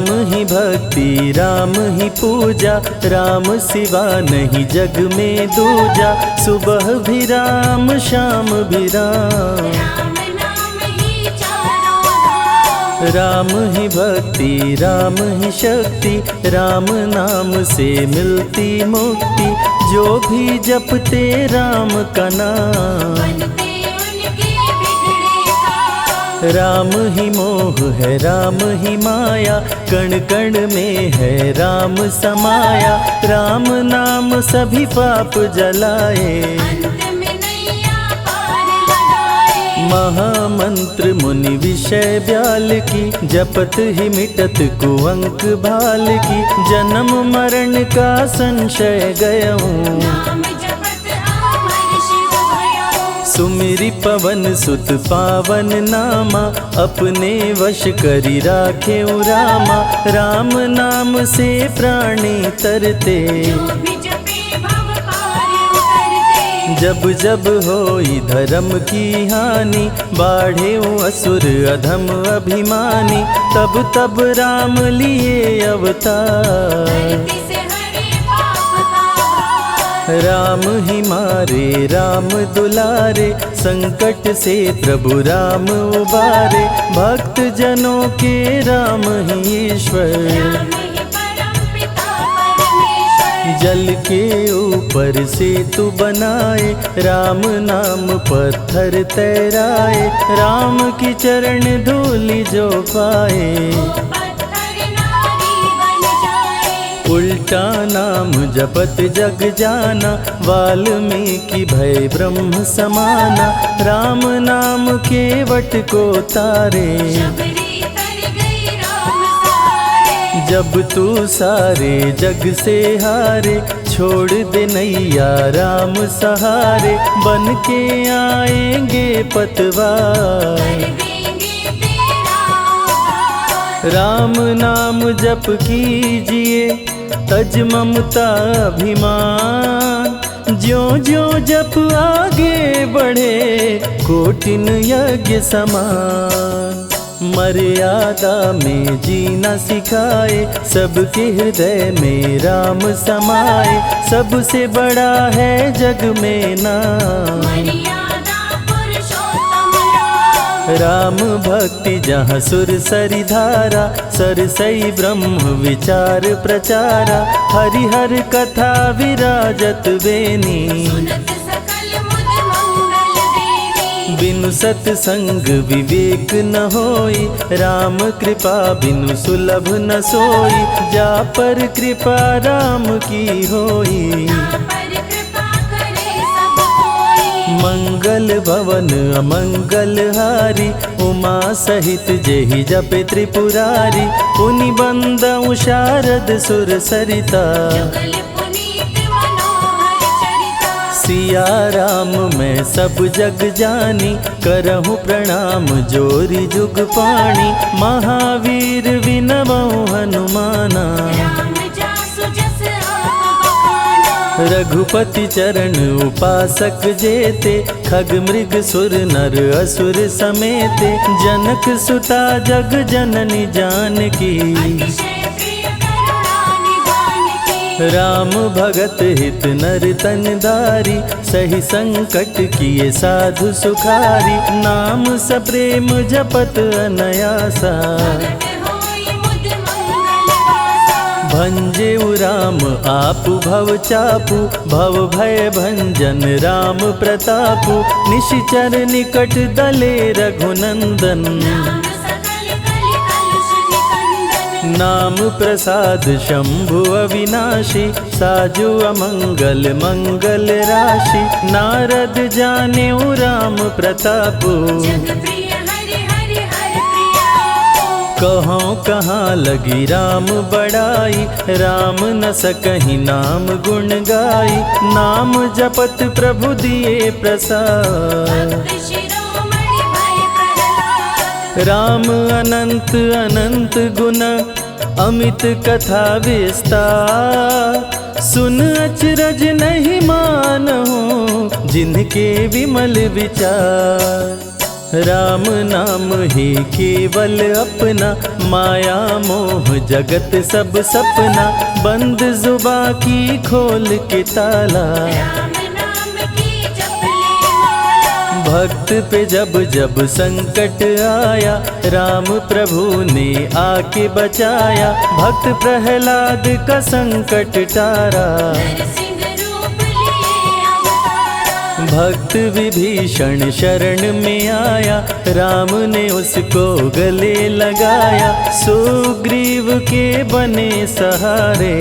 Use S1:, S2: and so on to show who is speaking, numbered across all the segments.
S1: राम ही भक्ति राम ही पूजा, राम सिवा नहीं जग में दूजा। सुबह भी राम शाम भी राम, राम ही भक्ति राम ही शक्ति, राम नाम से मिलती मुक्ति। जो भी जपते राम का नाम, राम ही मोह है राम ही माया, कण कण में है राम समाया। राम नाम सभी पाप जलाए, महामंत्र मुनि विषय ब्याल की, जपत ही मिटत कुअंक भाल की। जन्म मरण का संशय गयऊं, सुमिरि पवन सुत पावन नामा। अपने वश करी राखे रामा, राम नाम से प्राणी तरते। जब जब होई धर्म की हानि, बाढ़े असुर अधम अभिमानी। तब तब राम लिए अवतार, राम ही मारे राम दुलारे। संकट से प्रभु राम उबारे, भक्त जनों के राम ही ईश्वर। जल के ऊपर सेतु बनाए, राम नाम पत्थर तैराए। राम की चरण धूलि जो पाए, उल्टा नाम जपत जग जाना। वाल्मीकि भय ब्रह्म समाना, राम नाम के वट को तारे। जब तू सारे जग से हारे, छोड़ दे नैया राम सहारे। बन के आएंगे पतवार, राम नाम जप कीजिए तज ममता अभिमान। ज्यों ज्यों जप आगे बढ़े, कोटिन यज्ञ समान। मर्यादा में जीना सिखाए, सबके हृदय में राम समाए। सबसे बड़ा है जग में नाम, राम भक्ति जहाँ सुर सरि धारा। सरसई ब्रह्म विचार प्रचारा, हरिहर कथा विराजत बेनी। बिनु सत्संग विवेक न होई, राम कृपा बिनु सुलभ न सोई। जा पर कृपा राम की होई, मंगल भवन अमंगल हारी। उमा सहित जेहि जपे त्रिपुरारी, पुनि बंदउ शारद सुर सरिता। सिया राम मैं सब जग जानी, करहूँ प्रणाम जोरी जुग पाणी। महावीर विनमऊ हनुमाना, रघुपति चरण उपासक जेते। खग मृग सुर नर असुर समेते, जनक सुता जग जननी जानकी। राम भगत हित नर तन धारी, सही संकट किए साधु सुखारी। नाम सप्रेम जपत अनयासा, भंजेउ राम आपु भव चापु। भव भय भंजन राम प्रतापु, निशिचर निकट दले रघुनंदन। नाम प्रसाद शंभु अविनाशी, साजु अमंगल मंगल राशि। नारद जानेउ राम प्रतापु, कहाँ कहाँ लगी राम बड़ाई। राम न सकहि नाम गुण गाई, नाम जपत प्रभु दिए प्रसाद। राम अनंत अनंत गुण, अमित कथा विस्तार। सुन अचरज नहीं मानहु, जिनके विमल विचार। राम नाम ही केवल अपना, माया मोह जगत सब सपना, बंद जुबा की खोल के ताला। भक्त पे जब जब संकट आया, राम प्रभु ने आके बचाया, भक्त प्रहलाद का संकट टारा। भक्त विभीषण शरण में आया, राम ने उसको गले लगाया, सुग्रीव के बने सहारे।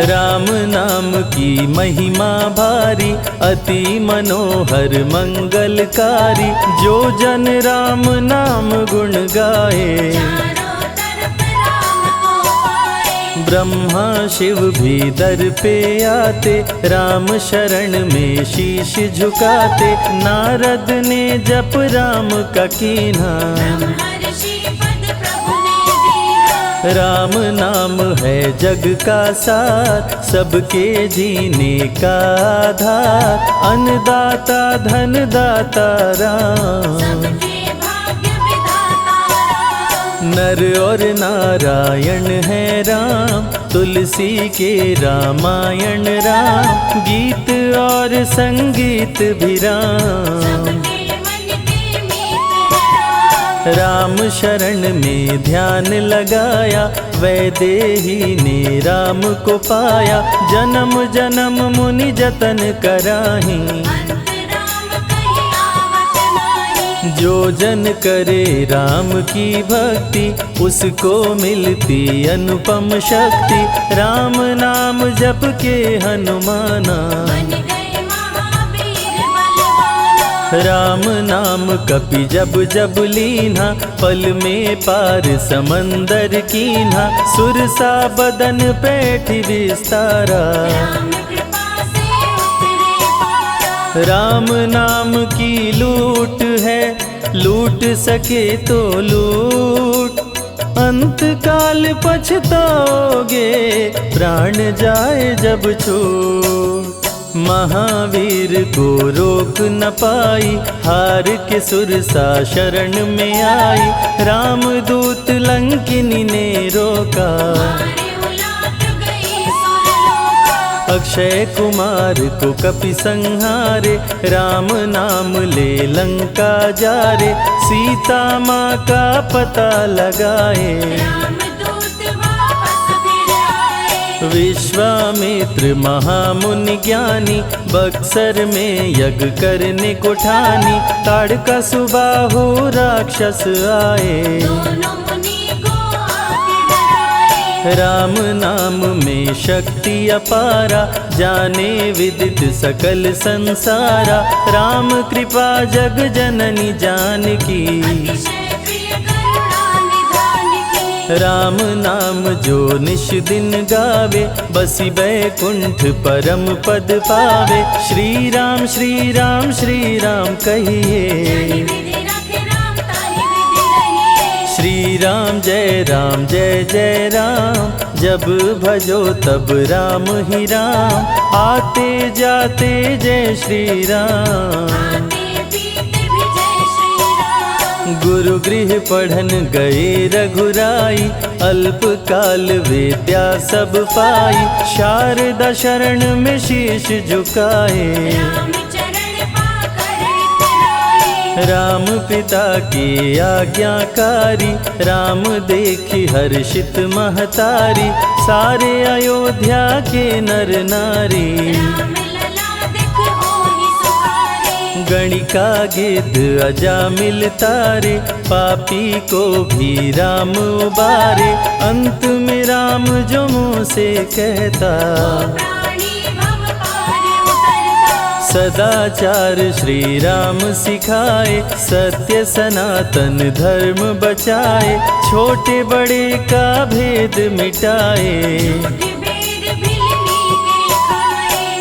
S1: राम नाम की महिमा भारी, अति मनोहर मंगलकारी, जो जन राम नाम गुण गाए। ब्रह्मा शिव भी दर पे आते, राम शरण में शीश झुकाते, नारद ने जप राम का कीन्हा। राम नाम है जग का सार, सबके जीने का आधार, अन्नदाता धनदाता राम। नर और नारायण है राम, तुलसी के रामायण राम, गीत और संगीत भी राम। राम शरण में ध्यान लगाया, वैदेही ने राम को पाया, जन्म जन्म मुनि जतन कराही। जो जन करे राम की भक्ति, उसको मिलती अनुपम शक्ति, राम नाम जप के हनुमाना। राम नाम कपि जब जब लीन्हा, पल में पार समंदर कीन्हा, सुरसा बदन पैठ विस्तारा। राम नाम की लूट है, लूट सके तो लूट, अंत काल पछताओगे, प्राण जाए जब छूट। महावीर को रोक न पाई, हार के सुरसा शरण में आई, रामदूत लंकिनी ने रोका। अक्षय कुमार को कपि संहारे, राम नाम ले लंका जारे, सीता माँ का पता लगाए। विश्वामित्र महामुनि ज्ञानी, बक्सर में यज्ञ करने को ठानी, ताड़का सुबाहु राक्षस आए। राम नाम में शक्ति अपारा, जाने विदित सकल संसारा, राम कृपा जग जननी जानकी। राम नाम जो निश दिन गावे, बसी बैकुंठ परम पद पावे, श्री राम श्री राम श्री राम कहिए। श्री राम जय जय राम, जब भजो तब राम ही राम, आते जाते जय श्री राम। गुरु गृह पढ़न गए रघुराई, अल्प काल विद्या सब पाई, शारदा शरण में शीश झुकाए। राम पिता की आज्ञाकारी, राम देखी हर्षित महतारी, सारे अयोध्या के नर नारी। गणिका गिद्ध अजामिल तारे, पापी को भी राम उबारे, अंत में राम जो मुँह से कहता। सदाचार श्री राम सिखाए, सत्य सनातन धर्म बचाए, छोटे बड़े का भेद मिटाए।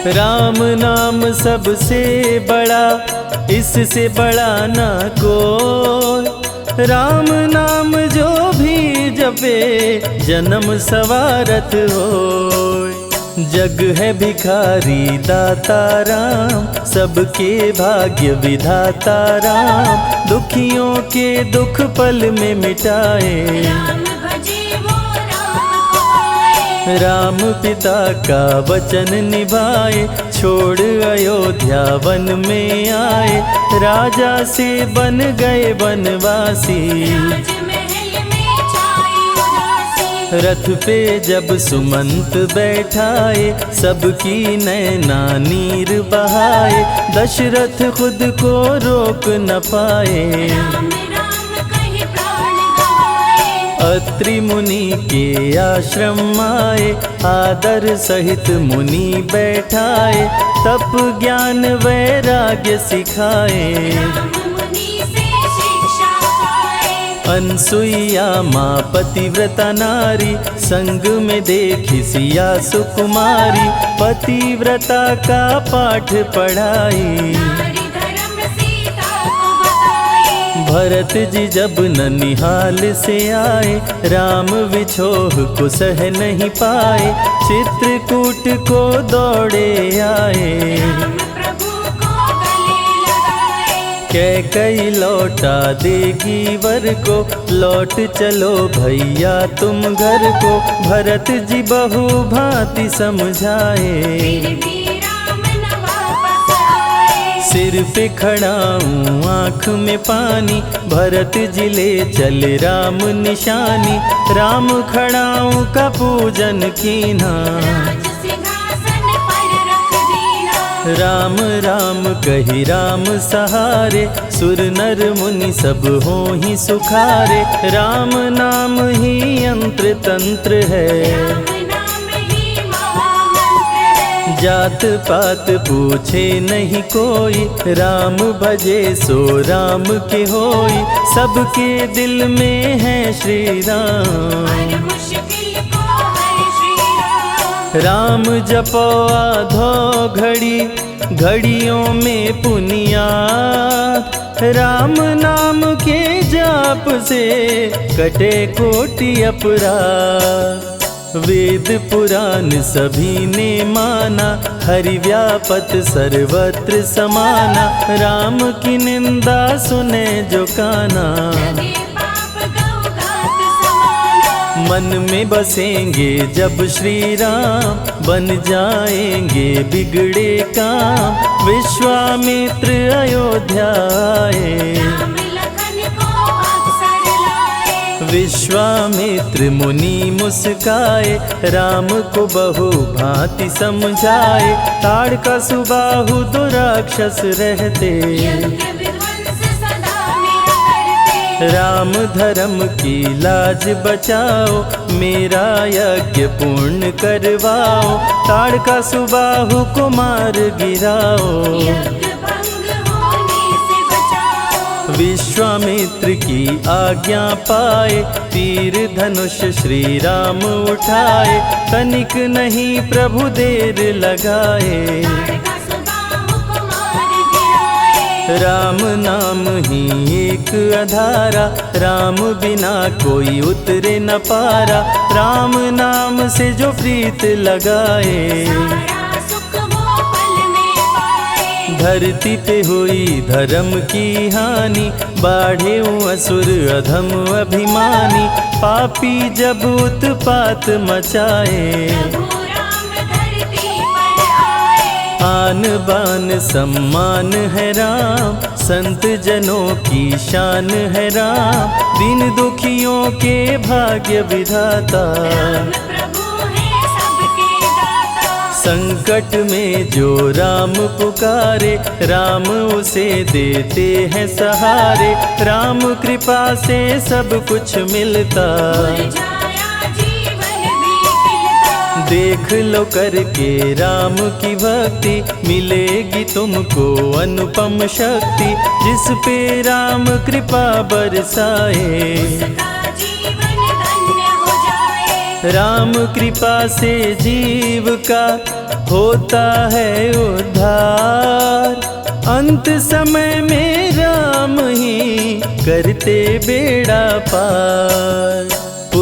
S1: राम नाम सबसे बड़ा, इससे बड़ा ना कोई, राम नाम जो भी जपे जन्म सवारत होय। जग है भिखारी दाता राम, सबके भाग्य विधाता राम, दुखियों के दुख पल में मिटाए।
S2: राम भजे वो राम को पाए।
S1: राम पिता का वचन निभाए, छोड़ अयोध्या वन में आए, राजा से बन गए वनवासी।
S2: राजमहल में छाई उदासी।
S1: रथ पे जब सुमंत बैठाए, सबकी नैना नीर बहाए, दशरथ खुद को रोक न पाए।
S2: राम राम कहि प्राण गवाए।
S1: अत्रि मुनि के आश्रम आए, आदर सहित मुनि बैठाए, तप ज्ञान वैराग्य सिखाए।
S2: राम मुनि से शिक्षा पाए।
S1: अनसुईया माँ पतिव्रता नारी, संग में देखी सिया सुकुमारी, पतिव्रता का पाठ पढ़ाई।
S2: नारी धर्म सीता को बताए।
S1: भरत जी जब ननिहाल से आए, राम विछोह को सह नहीं पाए, चित्रकूट को दौड़े आए।
S2: राम प्रभु को गले लगाए।
S1: कैकई लौटा देगी वर को, लौट चलो भैया तुम घर को, भरत जी बहु भांति समझाए।
S2: फिर भी राम न वापस आए।
S1: सिर पे खड़ाऊं आँख में पानी, भरत जी ले चले राम निशानी, राम खड़ाऊं का पूजन कीना।
S2: राज सिंहासन पर रख दीना।
S1: राम राम कही राम सहारे, सुर नर मुनि सब हो ही सुखारे, राम नाम ही यंत्र तंत्र है।
S2: राम नाम ही महामंत्र है।
S1: जात पात पूछे नहीं कोई, राम भजे सो राम के होई, सबके दिल में है श्री राम।
S2: हर मुश्किल को हर श्री राम।
S1: राम जपो आधो घड़ी, घड़ियों में पुनियाद, राम नाम के जाप से कटे कोटि अपराध। वेद पुराण सभी ने माना, हरि व्यापत सर्वत्र समाना, राम की निंदा सुने जो काना।
S2: लगे पाप गौ घात समाना।
S1: मन में बसेंगे जब श्री राम, बन जाएंगे बिगड़े काम, विश्वामित्र अयोध्या आए।
S2: राम लखन को अवसर लाए।
S1: विश्वामित्र मुनि मुस्काए, राम को बहु भांति समझाए, ताड़का सुबाहु दो राक्षस रहते।
S2: यज्ञ विध्वंस सदा मेरा करते।
S1: राम धर्म की लाज बचाओ, मेरा यज्ञ पूर्ण करवाओ, ताड़का सुबाहु को मार गिराओ।
S2: यज्ञ भंग होने से बचाओ।
S1: विश्वामित्र की आज्ञा पाए, तीर धनुष श्री राम उठाए, तनिक नहीं प्रभु देर लगाए।
S2: ताड़का सुबाहु को मार गिराए।
S1: राम नाम ही एक आधारा, राम बिना कोई उतरे न पारा, राम नाम से जो प्रीत लगाए।
S2: सारा सुख वो पल में पाए।
S1: धरती पे हुई धर्म की हानि, बाढ़े असुर अधम अभिमानी, पापी जब उत्पात मचाए।
S2: प्रभु राम धरती पर आए।
S1: आन बान सम्मान है राम, संत जनों की शान है राम, दीन दुखियों के भाग्य विधाता।
S2: राम प्रभु है सबके दाता।
S1: संकट में जो राम पुकारे, राम उसे देते हैं सहारे, राम कृपा से सब कुछ मिलता।
S2: मुरझाया जीवन भी खिलता।
S1: देख लो करके राम की भक्ति, मिलेगी तुमको अनुपम शक्ति, जिस पे राम कृपा बरसाए।
S2: उसका जीवन धन्य हो जाए।
S1: राम कृपा से जीव का होता है उद्धार, अंत समय में राम ही करते बेड़ा पार।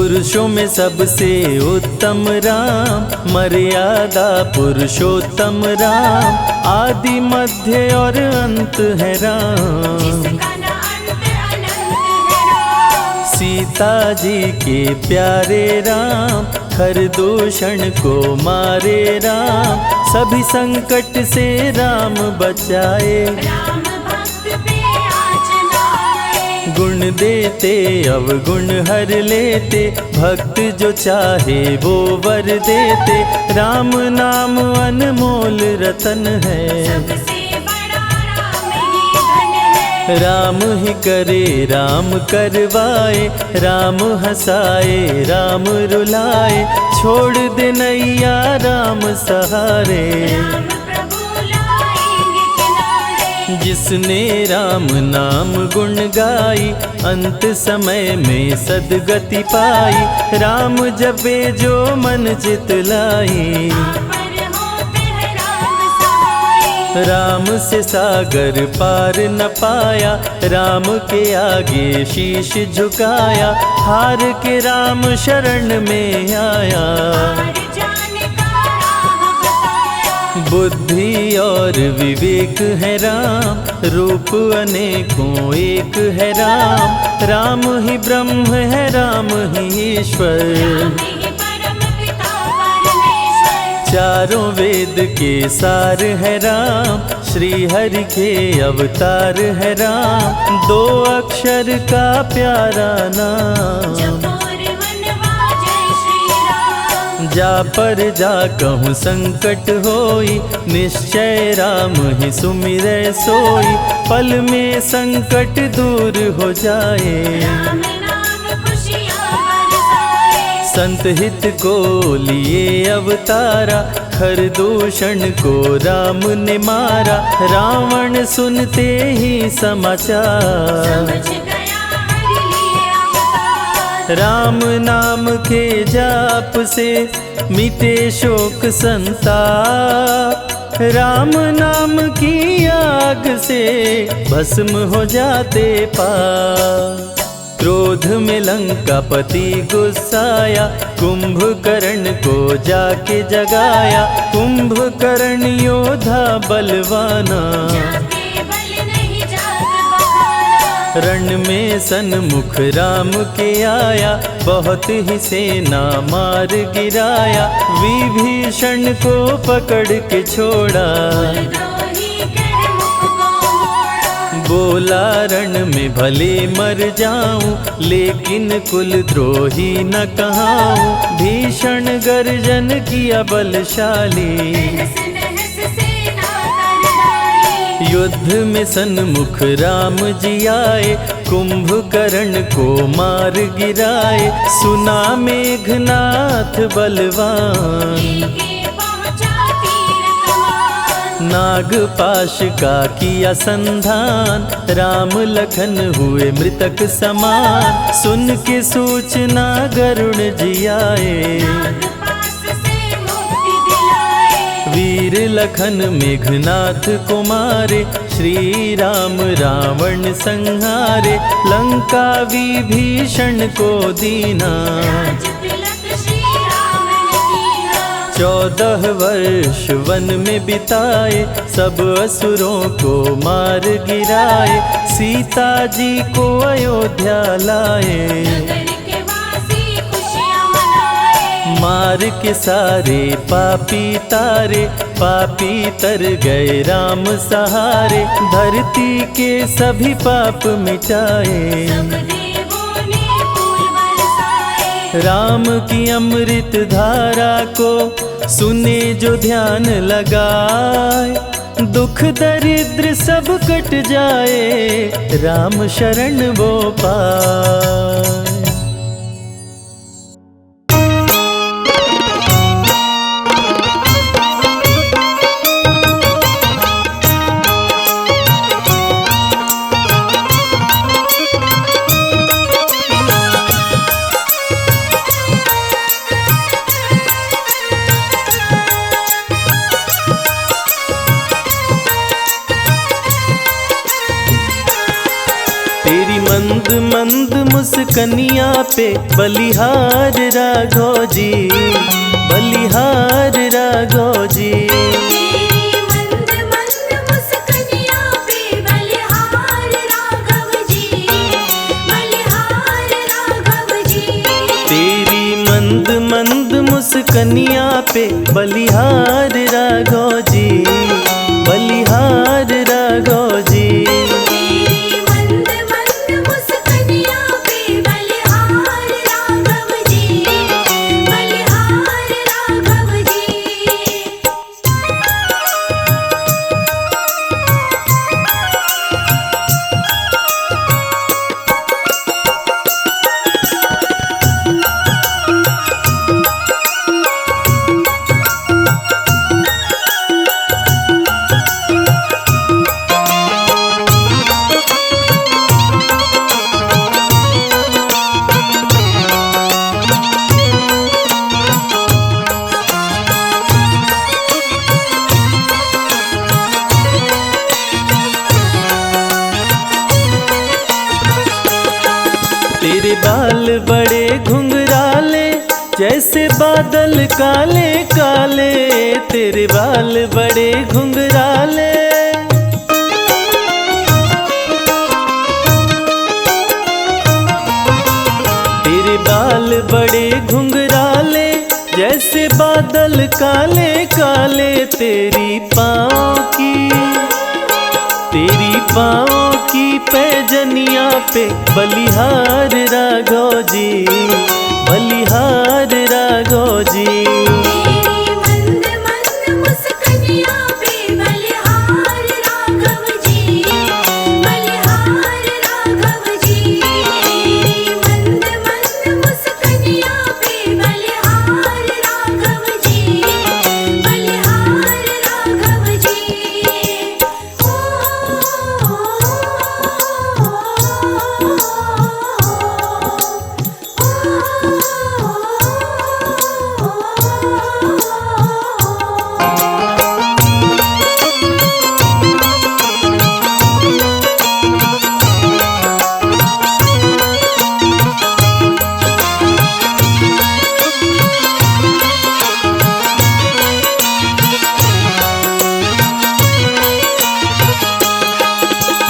S1: पुरुषों में सबसे उत्तम राम, मर्यादा पुरुषोत्तम राम, आदि मध्य और अंत है राम।
S2: जिसका न अंत अनंत है राम।
S1: सीता जी के प्यारे राम, खरदूषण को मारे राम, सभी संकट से राम बचाए।
S2: राम भक्त पे आँच न आए।
S1: गुण देते अवगुण हर लेते, भक्त जो चाहे वो वर देते। राम नाम अनमोल रतन है,
S2: सबसे बड़ा राम ही धन है।
S1: राम ही करे राम करवाए, राम हंसाए राम रुलाए, छोड़ दे नैया राम सहारे।
S2: राम प्रभु लाएंगे किनारे।
S1: जिसने राम नाम गुण गाई, अंत समय में सदगति पाई। राम जपे जो मन चित लाई,
S2: पर होते हैं राम सहाय।
S1: राम से सागर पार न पाया, राम के आगे शीश झुकाया। हार के राम शरण में आया,
S2: हार जाने का राह बताया।
S1: बुद्धि और विवेक है राम, रूप अनेकों एक है राम। राम ही ब्रह्म है राम ही ईश्वर,
S2: राम ही परम पिता परमेश्वर।
S1: चारों वेद के सार है राम, श्री हरि के अवतार है राम। दो अक्षर का प्यारा नाम,
S2: जपोर वनवा जय श्री राम।
S1: जा पर जा कहूँ संकट होई, निश्चय राम ही सुमिरै सोई। पल में संकट दूर हो जाए,
S2: राम नाम खुशियाँ बरसाए।
S1: संत हित को लिए अवतारा, खरदूषण को राम ने मारा। रावण सुनते ही समाचार,
S2: समझ गया हरि लिए अवतार।
S1: राम नाम के जाप से मिटे शोक संताप। राम नाम की आग से भस्म हो जाते पाप। क्रोध में लंकापति गुस्साया, कुंभकर्ण को जाके जगाया। कुंभकर्ण योद्धा बलवाना,
S2: जाके बल नहीं जाग बहाना।
S1: रण में सन्मुख राम के आया, बहुत ही सेना मार गिराया। विभीषण को पकड़ के छोड़ा,
S2: द्रोही कह मुख को मोड़ा।
S1: बोला रण में भले मर जाऊं, लेकिन कुल द्रोही न कहाऊं। भीषण गर्जन किया बलशाली,
S2: तहस नहस सेना कर डाली।
S1: युद्ध में सन्मुख राम जी आए, कुंभकर्ण को मार गिराए। सुना मेघनाथ बलवान,
S2: लेके पहुँचा तीर कमान।
S1: नागपाश का किया संधान। राम लखन हुए मृतक समान, सुन के सूचना गरुण जी आए।
S2: नागपाश से मुक्ति दिलाए।
S1: वीर लखन मेघनाथ को मारे, श्री राम रावण संहारे। लंका विभीषण को दीना,
S2: राज तिलक श्री राम ने कीना।
S1: 14 वर्ष वन में बिताए, सब असुरों को मार गिराए। सीता जी को अयोध्या लाए,
S2: नगर के वासी खुशियाँ मनाए।
S1: मार के सारे पापी तारे। पापी तर गए राम सहारे, धरती के सभी पाप मिटाए।
S2: सब देवों ने फूल बरसाए।
S1: राम की अमृत धारा को सुने जो ध्यान लगाए। दुख दरिद्र सब कट जाए, राम शरण वो पाए। मुस्कनिया पे बलिहार राघव जी, बलिहार राघव जी।
S2: तेरी मंद मंद मुस्कनिया पे बलिहार राघव जी, बलिहार राघव जी।
S1: तेरी मंद मंद मुस्कनिया पे बलिहार राघव जी, बलिहार राघव जी।
S2: तेरी मंद मंद मुस्कनिया पे बलिहार राघव जी, बलिहार राघव जी।
S1: तेरे बाल बड़े घुंघराले जैसे बादल काले काले, तेरे बाल बड़े घुंघराले। तेरे बाल बड़े घुंघराले जैसे बादल काले काले, तेरी पाँव की पैजनिया पे बलिहार राघव जी, बलिहार राघव जी।
S2: तेरी मंद मंद मुस्कनिया पे बलिहार राघव जी, बलिहार राघव जी। तेरी मंद मंद मुस्कनिया पे बलिहार राघव जी, बलिहार राघव जी।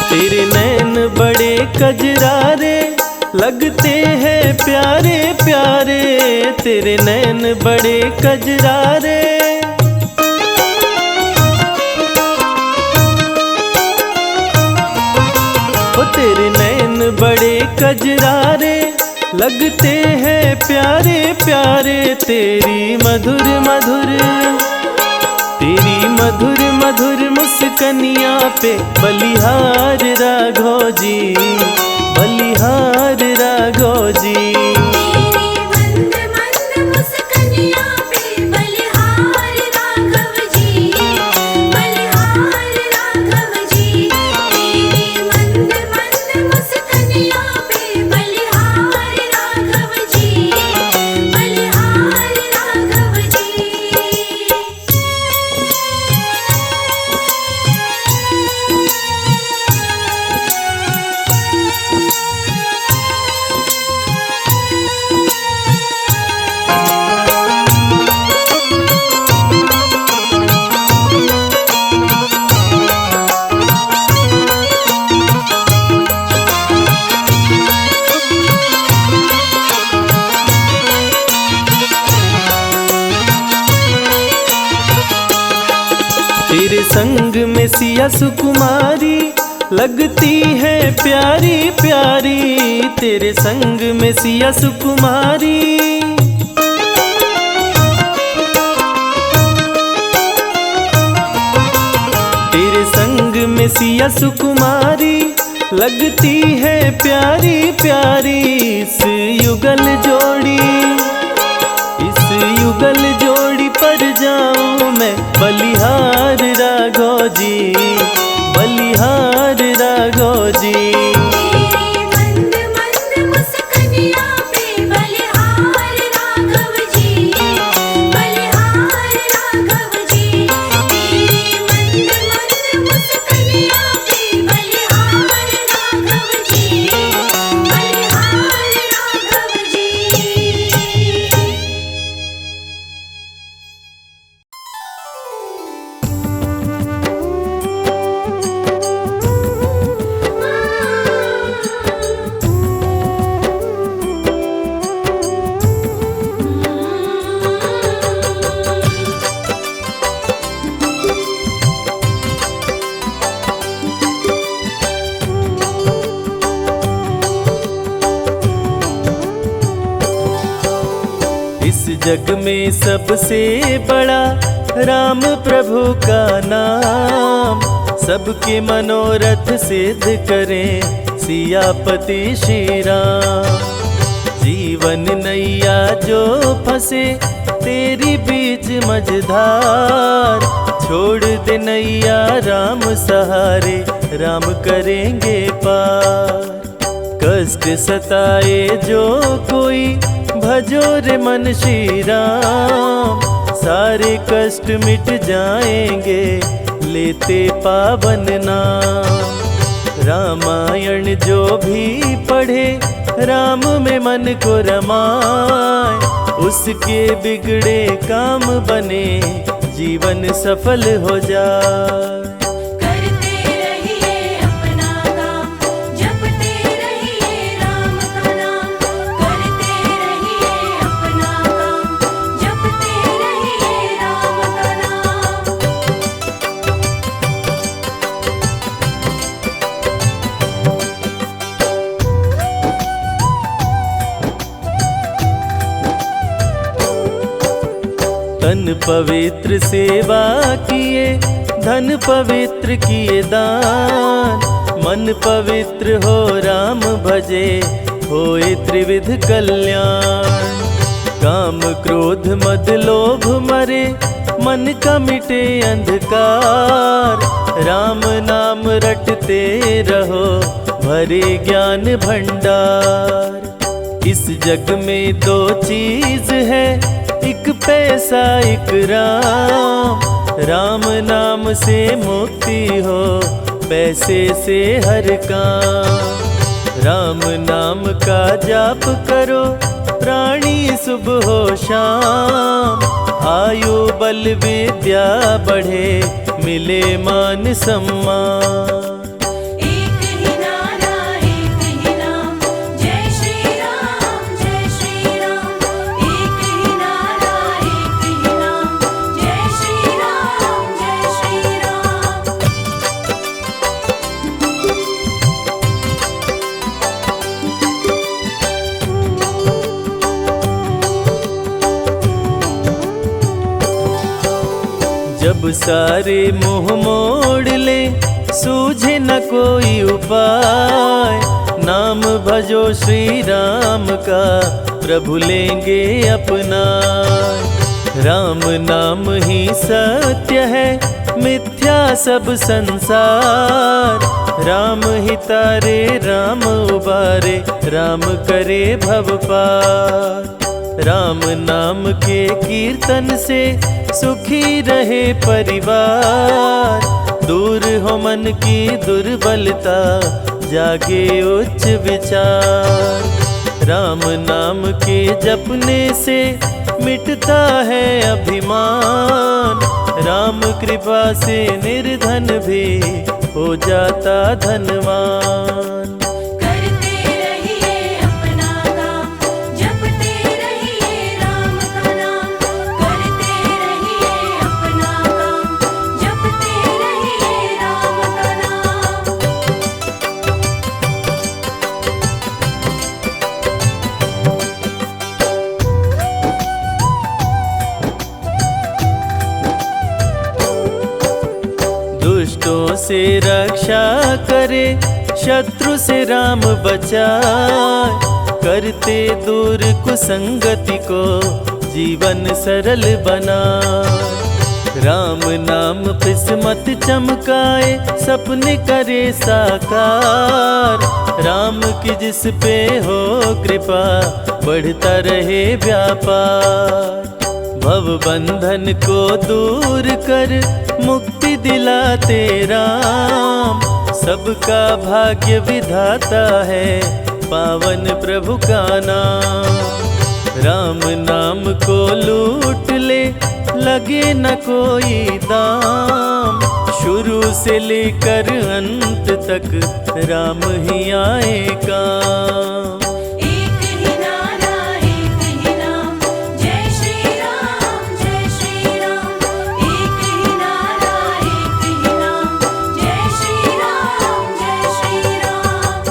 S1: तेरे नैन बड़े कजरारे लगते हैं प्यारे प्यारे, तेरे नैन बड़े कजरारे। ओ तेरे नैन बड़े कजरारे लगते हैं प्यारे प्यारे, तेरी मधुर मधुर मुस्कनिया पे बलिहार राघव जी, बलिहार राघव जी।
S2: तेरी मंद मंद मुस्कनिया पे बलिहार राघव जी, बलिहार राघव जी। तेरी मंद मंद मुस्कनिया पे बलिहार राघव जी, बलिहार राघव जी।
S1: तेरे संग में सिया सुकुमारी लगती है प्यारी प्यारी, तेरे संग में सिया सुकुमारी। तेरे संग में सिया सुकुमारी लगती है प्यारी प्यारी, इस युगल जोड़ी पर जाऊं मैं बलिहार राघव जी, बलिहार राघव जी।
S2: तेरी मंद मंद मुस्कनिया पे बलिहार राघव जी, बलिहार राघव जी। तेरी मंद मंद मुस्कनिया पे बलिहार राघव जी, बलिहार
S1: इस जग में सबसे बड़ा राम प्रभु का नाम, सबके मनोरथ सिद्ध करें सियापति श्री राम। जीवन नैया जो फंसे तेरी बीच मझधार, छोड़ दे नैया राम सहारे, राम करेंगे पार। कष्ट सताए जो कोई भजो रे मन श्री राम, सारे कष्ट मिट जाएंगे लेते पावन नाम। रामायण जो भी पढ़े राम में मन को रमाए, उसके बिगड़े काम बने जीवन सफल हो जाए।
S2: करते रहिए अपना काम, जपते रहिए राम का नाम। करते रहिए अपना काम, जपते रहिए राम का नाम।
S1: तन पवित्र सेवा किए, धन पवित्र किए दान, मन पवित्र हो राम भजे, होए त्रिविध कल्याण। काम क्रोध मद लोभ मरे, मन का मिटे अंधकार, राम नाम रटते रहो भरे ज्ञान भंडार। इस जग में दो चीज है, एक पैसा एक राम, राम नाम से मुक्ति हो पैसे से हर काम। राम नाम का जाप करो प्राणी सुबह हो शाम, आयु बल विद्या बढ़े मिले मान सम्मान।
S2: एक ही नारा एक ही नाम, जय श्री राम जय श्री राम। एक ही नारा एक ही नाम, जय श्री राम जय श्री राम।
S1: जब सारे मोह मोड़ ले सूझे न कोई उपाय, नाम भजो श्री राम का प्रभु लेंगे अपना। राम नाम ही सत्य है मिथ्या सब संसार, राम ही तारे राम उबारे, राम करे भव पार। राम नाम के कीर्तन से सुखी रहे परिवार, दूर हो मन की दुर्बलता जागे उच्च विचार। राम नाम के जपने से मिटता है अभिमान, राम कृपा से निर्धन भी हो जाता धनवान।
S2: करते रहिए अपना काम, जपते रहिए राम का नाम। करते रहिए अपना काम, जपते रहिए राम का नाम।
S1: दुष्टों से रक्षा करे, शत्रु से राम बचाए, करते दूर कुसंगति को जीवन सरल बनाए। राम नाम किस्मत चमकाए, सपने करे साकार, राम की जिस पे हो कृपा बढ़ता रहे व्यापार। भव बंधन को दूर कर मुक्ति दिलाते राम, सबका भाग्य विधाता है पावन प्रभु का नाम। राम नाम को लूट ले लगे न कोई दाम, शुरू से लेकर अंत तक राम ही आए काम।
S2: एक ही नारा एक ही नाम, जय श्री राम जय श्री राम। एक ही नारा एक ही नाम, जय श्री राम जय श्री राम।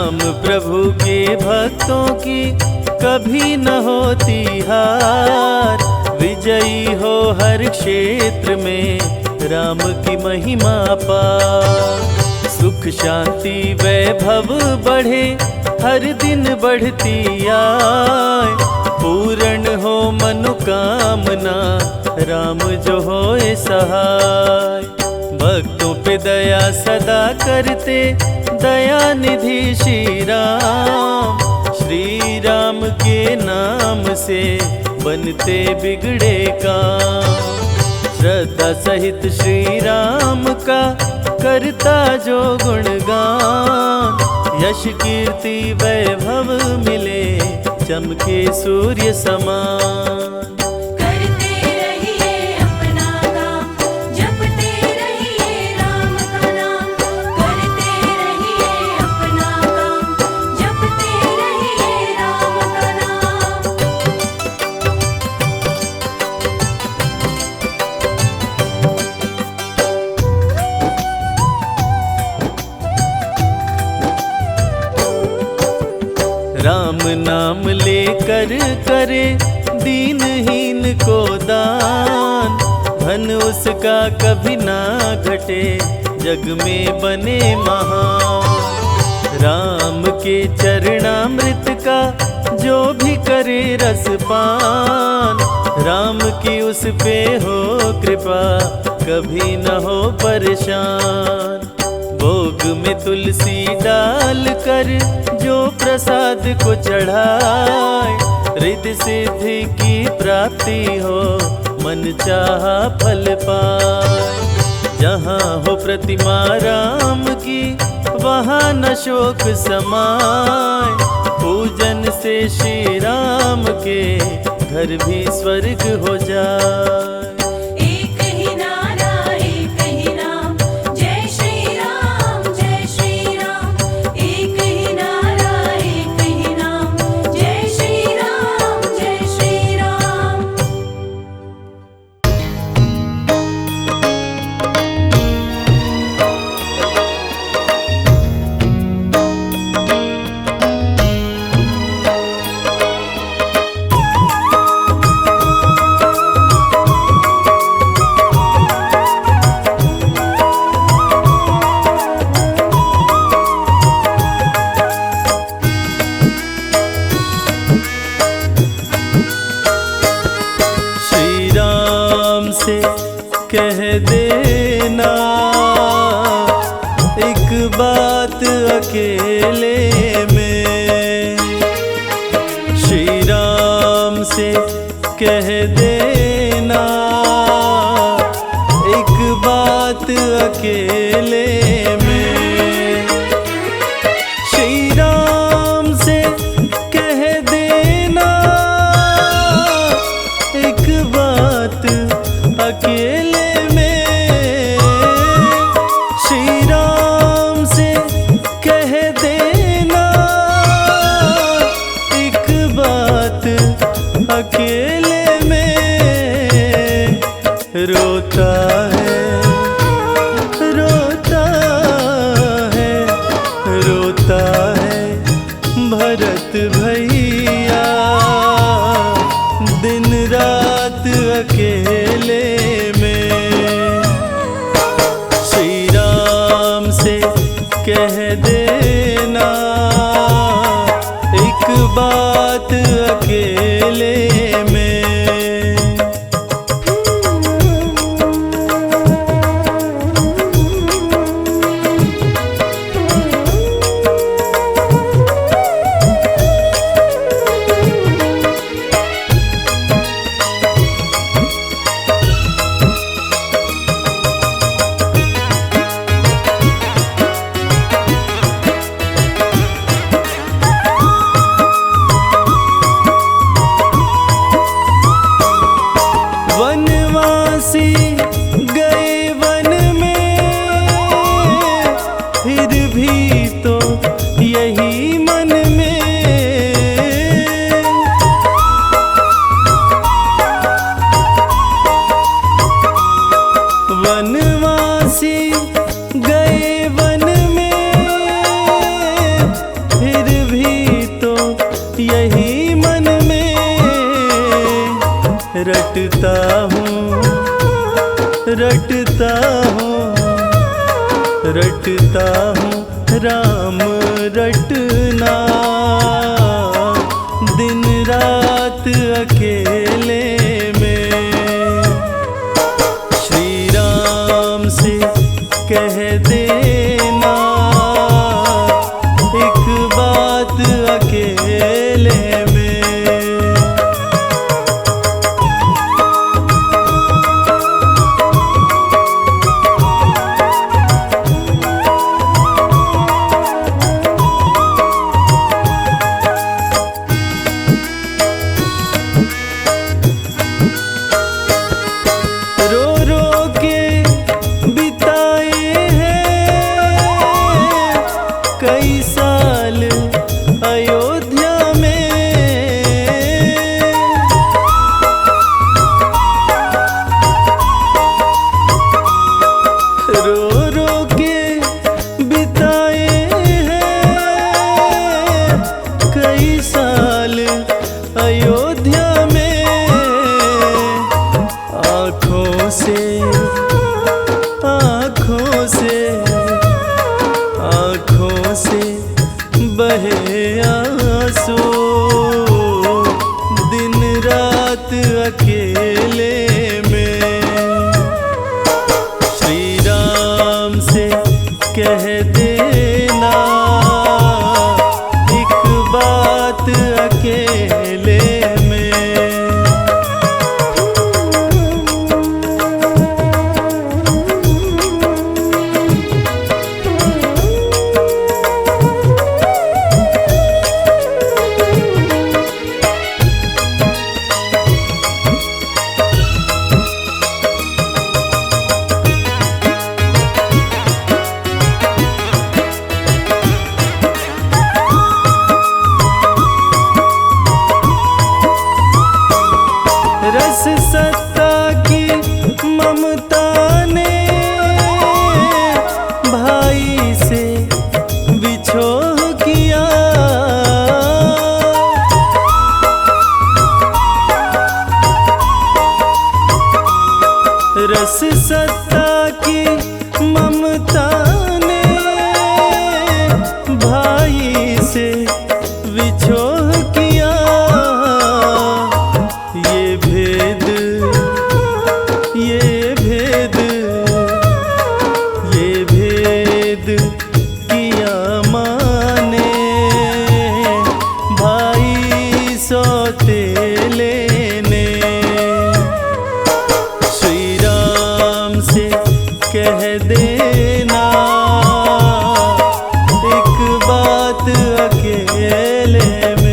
S1: राम प्रभु के भक्तों की कभी न होती हार। विजयी हो हर क्षेत्र में राम की महिमा पार। सुख शांति वैभव बढ़े हर दिन बढ़ती आए। पूर्ण हो मनोकामना राम जो होए सहाय। भक्तों पे दया सदा करते दया निधि श्री राम। श्री राम के नाम से बनते बिगड़े काम। श्रद्धा सहित श्री राम का करता जो गुणगान। यश कीर्ति वैभव मिले चमके सूर्य समान।
S2: करते रहिए अपना काम, जपते रहिए राम का नाम। करते रहिए अपना काम, जपते रहिए राम का नाम।
S1: राम नाम लेकर करे दीनहीन को दान। धन उसका कभी ना घटे जग में बने महान। राम के चरणामृत का जो भी करे रसपान। राम की उस पे हो कृपा कभी न हो परेशान। भोग में तुलसी डाल कर जो प्रसाद को चढ़ाए। रिद्धि सिद्धि की प्राप्ति हो मन चाहा फल पाए। जहाँ हो प्रतिमा राम की वहाँ न शोक समाए। पूजन से श्री राम के घर भी स्वर्ग हो जाए।
S2: एक ही नारा एक ही नाम, जय श्री राम जय श्री राम। एक ही नारा एक ही नाम, जय श्री राम जय श्री राम।
S1: श्री राम से कह देना एक बात अकेले में। श्री राम से कह देना एक बात अकेले में। श्री राम से कह देना एक बात अकेले में। श्री राम से कह देना एक बात अकेले में। रोता है रोता है रोता है भरत भैया। दिन रात अकेले में। श्री राम से कह देना एक बात अकेले में। रटता हूँ राम रटना, दिन रात अकेले में। श्री राम से कह देना एक बात अकेले में। रो रो के बिताए हैं कई साल अयोध्या में। रो रो के बिताए हैं कई साल अयोध्या में। आँखों से बहे आंसू, दिन रात अकेले में। श्री राम से कह देना एक बात अकेले में। रस सत्ता की ममता ने भाई से बिछोह किया। रस सत्ता की ममता ने भाई से बिछोह किया। ये भेद किया माने भाई सौतेले ने। श्री राम से कह देना एक बात अकेले में।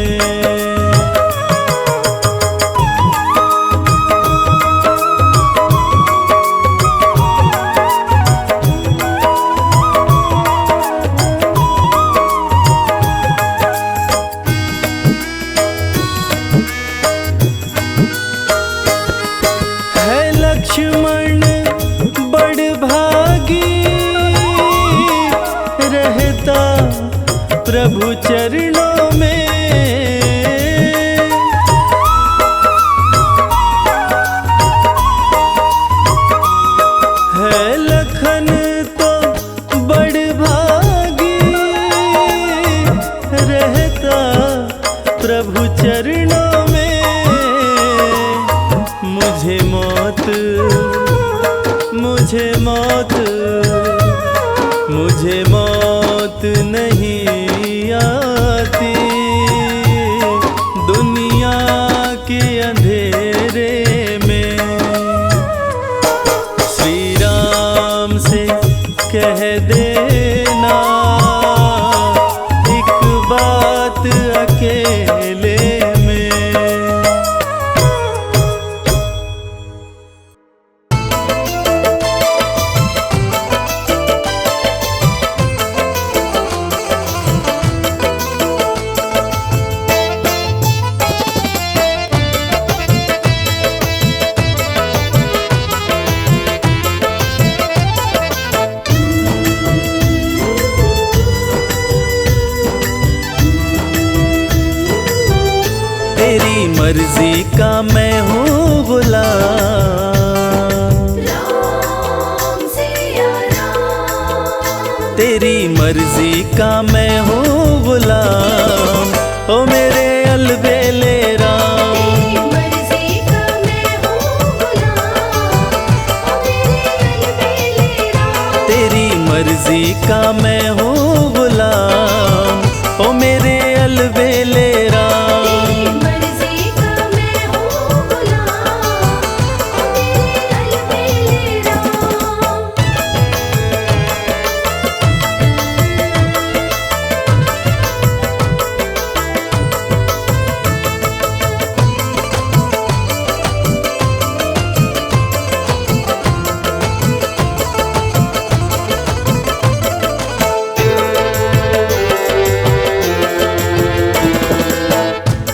S1: लक्ष्मण बड़भागी रहता प्रभु चरणों में। है लखन तो बड़भागी रहता प्रभु चरणों में। मुझे मौत नहीं आती दुनिया के अंधेरे में। श्री राम से कह देना एक बात अकेले में। तेरी मर्जी का मैं हूँ गुलाम। का मैं हूँ गुलाम, ओ मेरे अलबेले राम।
S2: तेरी मर्जी का मैं हूँ गुलाम, ओ मेरे अलबेले राम।
S1: तेरी मर्जी का मैं हूँ गुलाम, ओ मेरे अलबेले राम।
S2: तेरी मर्जी का मैं हूँ गुलाम, ओ मेरे अलबेले राम।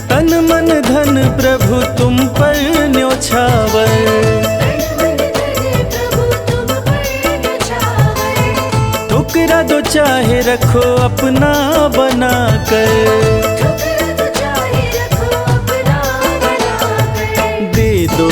S1: तन मन धन प्रभु तुम पर न्योछावर,
S2: प्रभु तुम पर न्योछावर।
S1: ठुकरा दो चाहे रखो अपना बनाकर,
S2: ठुकरा तो चाहे रखो अपना बनाकर।
S1: दे दो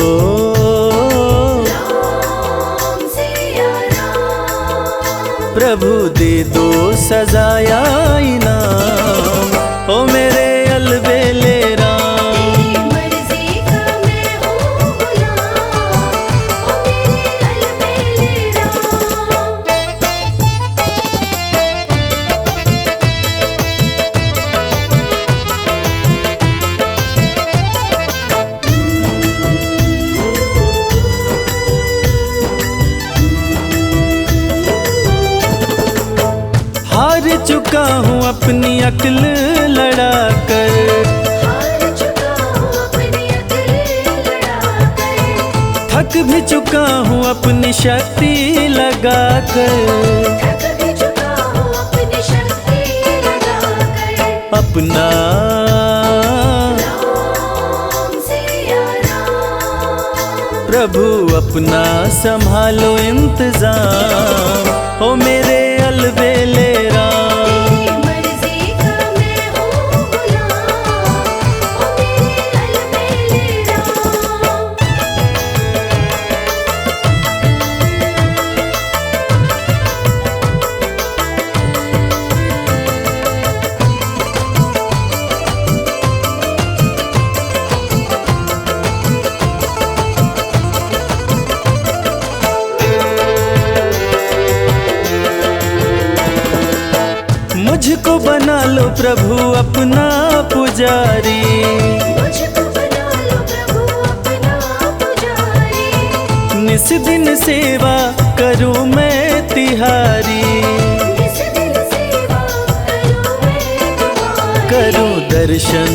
S2: राम सिया राम।
S1: प्रभु दे दो सजाया इनाम, ओ मेरे अलबेले राम।
S2: तेरी मर्जी का मैं हूँ गुलाम, ओ मेरे अलबेले राम।
S1: हार चुका हूँ अपनी अक्ल लड़ाकर,
S2: हार चुका हूँ अपनी अक्ल लड़ाकर।
S1: थक भी चुका हूँ अपनी शक्ति लगाकर,
S2: थक भी चुका हूँ अपनी शक्ति लगाकर।
S1: अपना
S2: राम सिया राम।
S1: प्रभु अपना संभालो इंतजाम, ओ मेरे अलबेले राम।
S2: तेरी मर्जी का मैं हूँ गुलाम, ओ मेरे अलबेले राम।
S1: मुझको बना लो प्रभु अपना पुजारी,
S2: मुझको बना लो प्रभु अपना पुजारी।
S1: निस दिन सेवा करूँ मैं तिहारी,
S2: इस दिन सेवा करूँ मैं तुम्हारी।
S1: करूँ दर्शन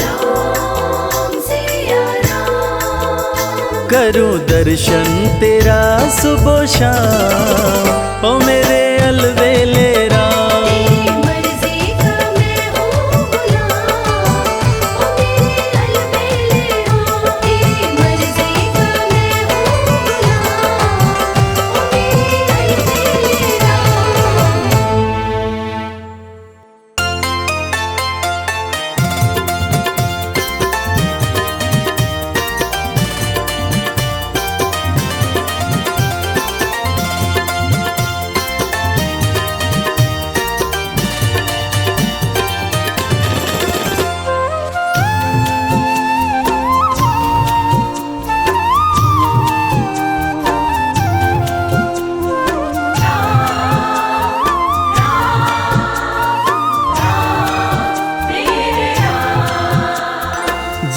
S2: राम सिया राम।
S1: करूँ दर्शन तेरा सुबह शाम, ओ मेरे अलबेले राम।
S2: तेरी मर्जी का मैं हूँ गुलाम, ओ मेरे अलबेले राम। तेरी मर्जी का मैं हूँ गुलाम, ओ मेरे अलबेले राम।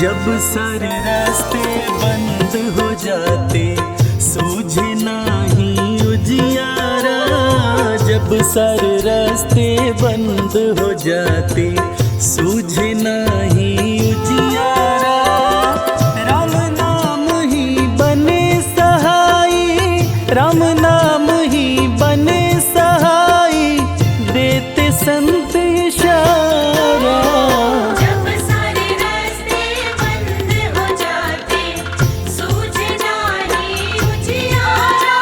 S1: जब सारे रास्ते बंद हो जाते, सूझे नहीं उजियारा। जब सारे रास्ते बंद हो जाते, सूझे नहीं उजियारा। राम नाम ही बने सहाई, राम नाम ही बने सहाई, देते संत इशारा।
S2: जब सारे रास्ते बंद हो जाते, सूझे नहीं उजियारा।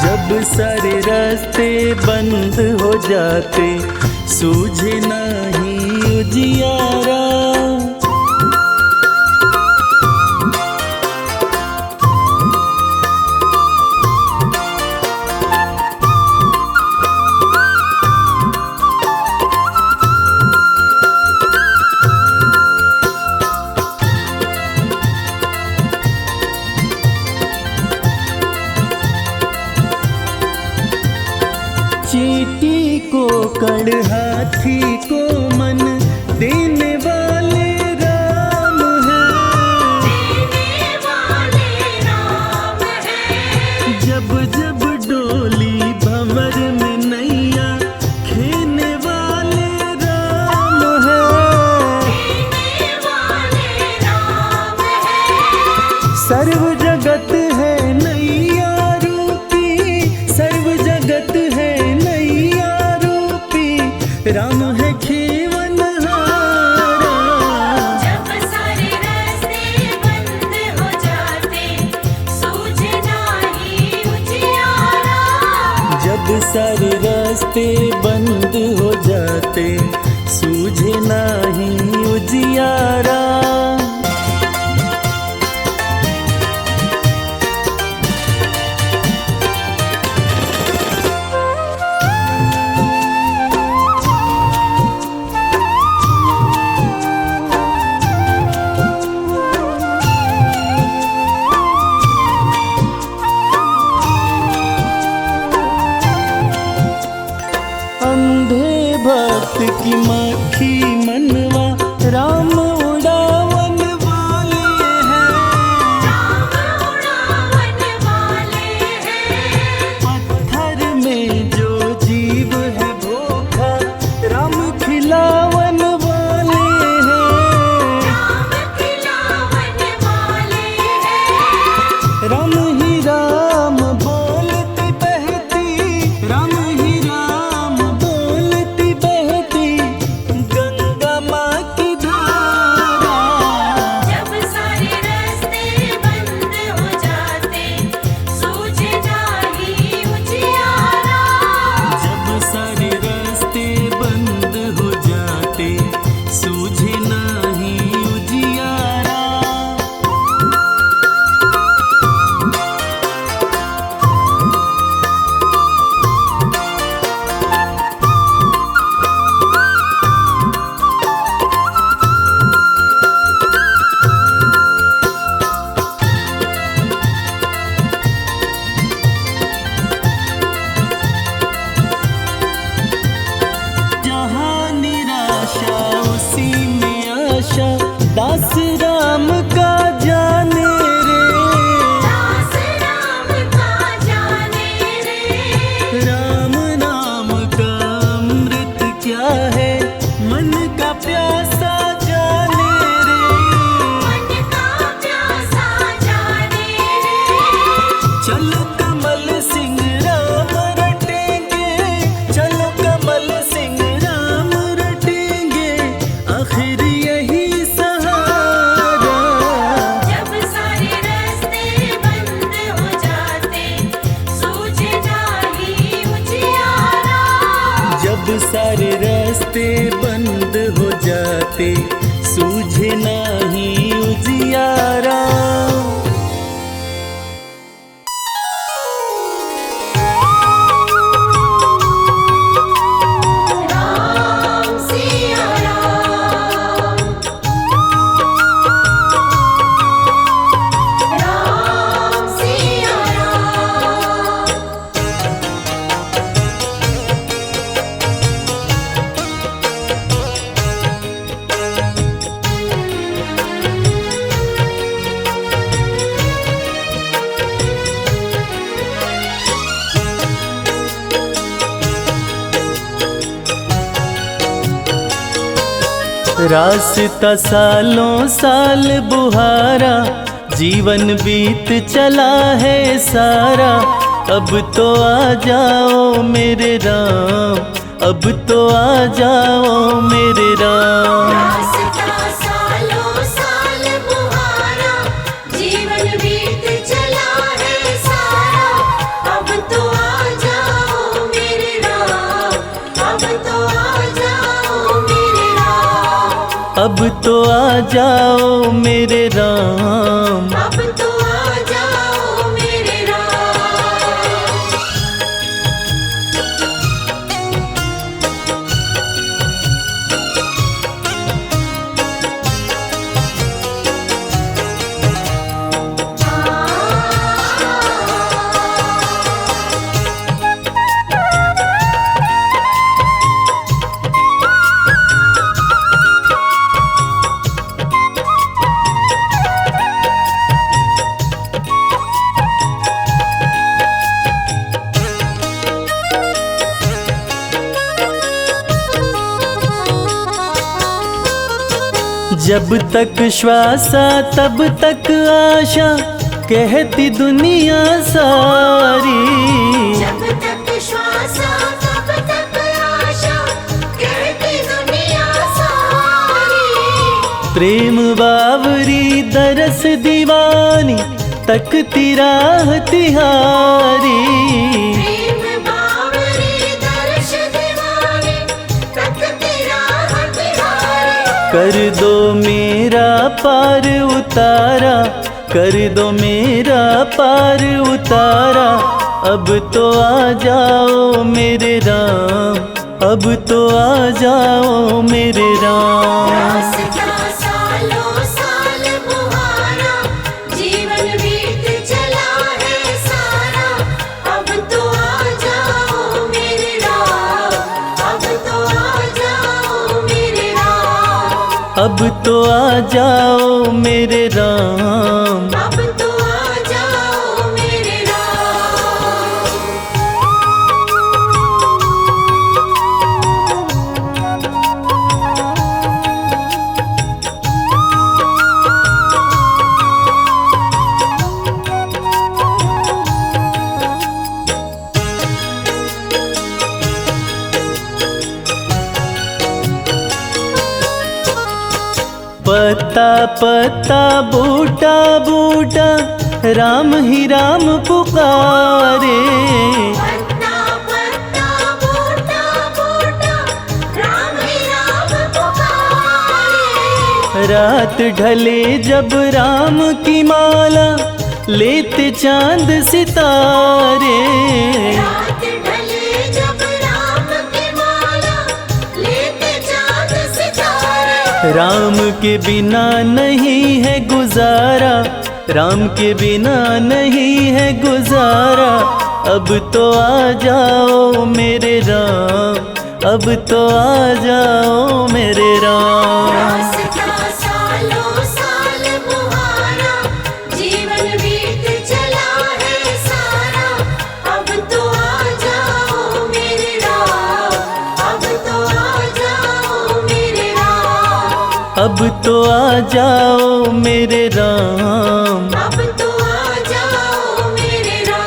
S1: जब सारे रास्ते बंद हो जाते, सूझे नहीं उजियारा। चींटी को कण हाथी को मन देने वाले राम हैं।
S2: देने वाले राम हैं।
S1: जब जब डोली भंवर में नैया खेने वाले राम हैं।
S2: देने वाले राम हैं।
S1: सर्व जगत है नैया रूपी, सर्व जगत है नैया रूपी, राम है खेवनहारा।
S2: जब सारे रास्ते बंद हो जाते सूझे नाही उजियारा।
S1: जब सारे रास्ते बंद हो जाते सूझे नाही उजियारा। अंधे भक्त की मक्खी मनवा राम उड़ावन वाले हैं।
S2: राम उड़ावन वाले हैं।
S1: पत्थर में जो जीव है भूखा राम खिलावन वाले हैं।
S2: राम खिलावन वाले हैं।
S1: राम ही राम बोलती बहती, राम ही राम बोलती बहती गंगा माँ की धारा।
S2: जब सारे रास्ते बंद हो जाते सूझे नाही उजियारा।
S1: जब सारे रास्ते बंद हो जाते सूझे नाही उजियारा। जहाँ निराशा उसी में आशा, दास राम का जाने रे।
S2: दास राम का जाने रे।
S1: राम नाम का अमृत क्या है मन का प्यासा जाने रे।
S2: मन का प्यासा जाने रे।
S1: चलो कमल सिंह राम रटेंगे, चलो कमल सिंह राम रटेंगे, आखिर यही सहारा।
S2: जब सारे रास्ते बंद हो जाते सूझे नाही उजियारा।
S1: जब सारे रास्ते बंद हो जाते सूझे नाही उजियारा।
S2: राम सिया राम। राम सिया राम।
S1: रास्ता सालों साल बुहारा, जीवन बीत चला है सारा। अब तो आ जाओ मेरे राम, अब तो आ जाओ मेरे राम।
S2: रास्ता सालों साल बुहारा, जीवन बीत चला है सारा। अब तो आ जाओ मेरे राम। अब तो आ जाओ मेरे राम।
S1: अब तो आ जाओ मेरे राम।
S2: अब तो आ जाओ मेरे राम।
S1: जब तक श्वासा तब तक आशा, कहती दुनिया सारी।
S2: जब तक श्वासा तब तक आशा, कहती दुनिया सारी।
S1: प्रेम बावरी दरस दीवानी, तकती राह तिहारी।
S2: प्रेम बावरी दर्श दीवानी, तकती राह तिहारी।
S1: कर दो मेरा पार उतारा, कर दो मेरा पार उतारा। अब तो आ जाओ मेरे राम, अब तो आ जाओ मेरे राम।
S2: रास्ता सालों साल मुहारा, जीवन बीत चला है सारा। अब तो आ जाओ मेरे राम, अब तो आ जाओ मेरे राम।
S1: अब तो आ जाओ मेरे राम।
S2: अब तो आ जाओ मेरे राम।
S1: पत्ता पत्ता बूटा बूटा, राम ही राम पुकारे।
S2: पत्ता पत्ता बूटा बूटा, राम ही राम पुकारे।
S1: रात ढले जब राम की माला, लेते चांद सितारे।
S2: रात ढले जब राम की माला, लेते चाँद सितारे।
S1: राम के बिना नहीं है गुजारा, राम के बिना नहीं है गुजारा। अब तो आ जाओ मेरे राम, अब तो आ जाओ मेरे राम।
S2: रास्ता सालों साल मुहारा, जीवन बीत चला है सारा। अब तो आ जाओ मेरे राम, अब तो आ जाओ मेरे राम।
S1: अब तो आ जाओ मेरे राम।
S2: अब तो आ जाओ मेरे राम।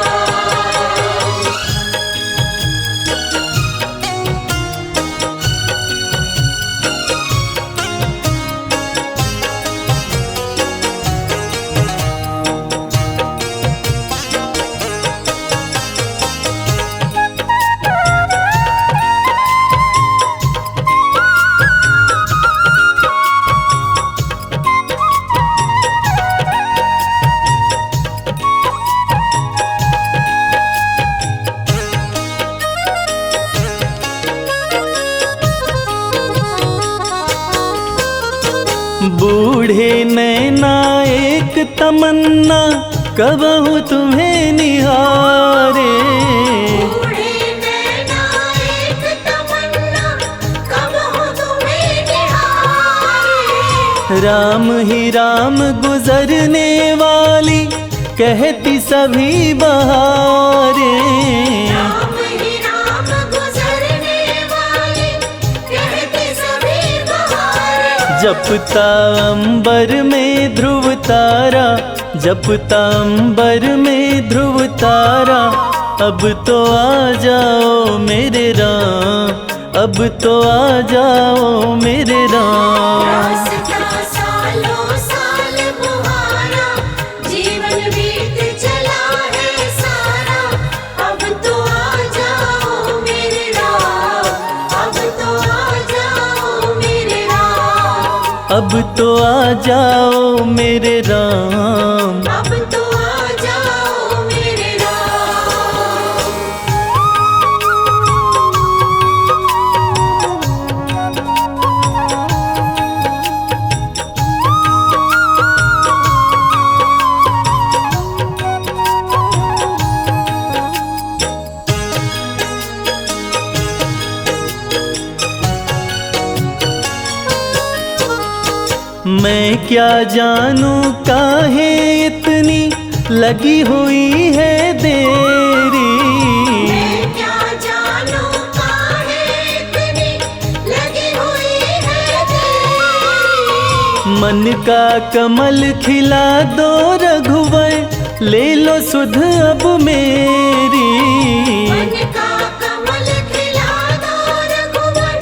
S1: बूढ़े नैना एक तमन्ना, कबहू तुम्हें निहारे।
S2: बूढ़े नैना एक तमन्ना, कब हो तुम्हें निहारे।
S1: राम ही राम गुजरने वाली, कहती सभी बहारे।
S2: राम ही राम गुजरने वाली, कहती सभी बहारें।
S1: जपता अंबर में ध्रुव तारा, जपता अंबर में ध्रुव तारा। अब तो आ जाओ मेरे राम, अब तो आ जाओ मेरे राम।
S2: रास्ता सालों साल मुहारा, जीवन बीत चला है सारा। अब तो आ जाओ मेरे राम, अब तो आ जाओ मेरे राम।
S1: अब तो आ जाओ मेरे राम।
S2: अब तो आ जाओ मेरे राम।
S1: मैं क्या जानूं काहे इतनी लगी हुई है देरी।
S2: मैं क्या जानूं काहे इतनी लगी हुई है तेरी।
S1: मन का कमल खिला दो रघुवर, ले लो सुध अब मेरी।
S2: मन का कमल खिला दो रघुवर,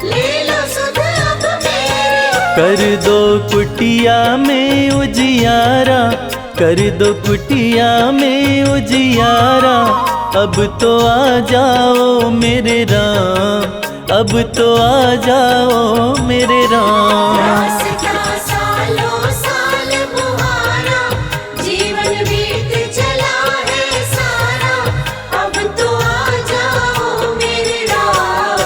S2: ले लो सुध अब मेरी।
S1: कर दो कुटिया में उजियारा, कर दो कुटिया में उजियारा। अब तो आ जाओ मेरे राम, अब तो आ जाओ मेरे राम।
S2: रास्ता सालों साल बुहारा, जीवन बीत चला है सारा। अब तो आ जाओ मेरे राम,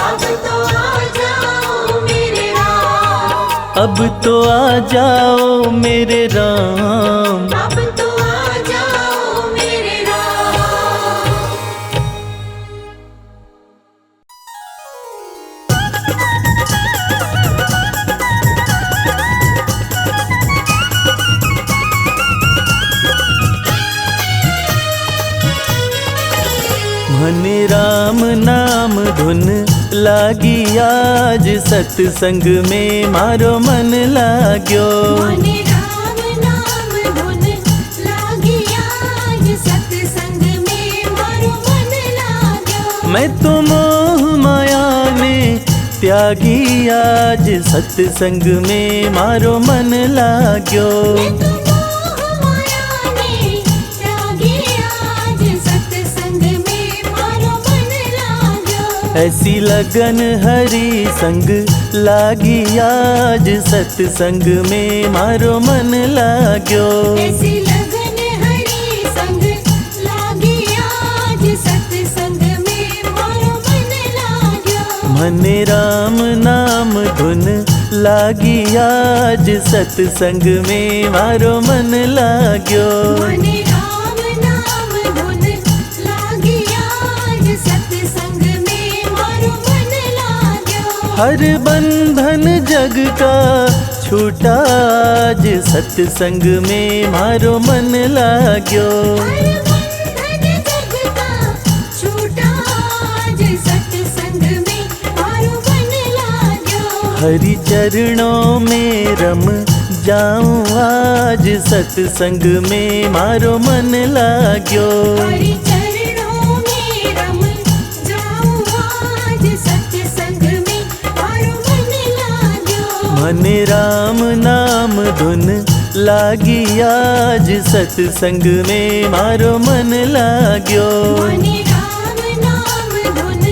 S2: अब तो आ जाओ मेरे राम।
S1: अब तो आ जाओ मेरे राम।
S2: अब तो आ जाओ मेरे राम।
S1: मन राम नाम धुन लागी आज, सत्संग में मारो मन लाग्यो।
S2: मन राम नाम धुन लागी आज, सत्संग में मारो मन लाग्यो।
S1: मैं तो मोह माया ने त्यागी आज, सत्संग में मारो मन लाग्यो।
S2: मैं तो मोह माया ने त्यागी आज, सत्संग में मारो मन लाग्यो।
S1: ऐसी लगन हरि संग लागी आज, सत्संग में मारो मन लाग्यो।
S2: ऐसी लगन हरि संग लागी आज, सत्संग में मारो मन लाग्यो।
S1: मन राम नाम धुन लागी आज, सत्संग में मारो मन लाग्यो।
S2: मन राम नाम धुन लागी आज, सत्संग में मारो मन लाग्यो।
S1: हर बंधन जग का छूटा आज, सत्संग में मारो मन लाग्यो।
S2: हर बंधन जग का छूटा आज, सत्संग में मारो मन लाग्यो।
S1: हरि चरणों में रम जाऊं आज, सत्संग में मारो मन लाग्यो।
S2: हरि चरणों में रम जाऊं आज, सत्संग में मारो मन लाग्यो।
S1: मन राम नाम धुन लागी आज, सत्संग में मारो मन लाग्यो।
S2: मन राम नाम धुन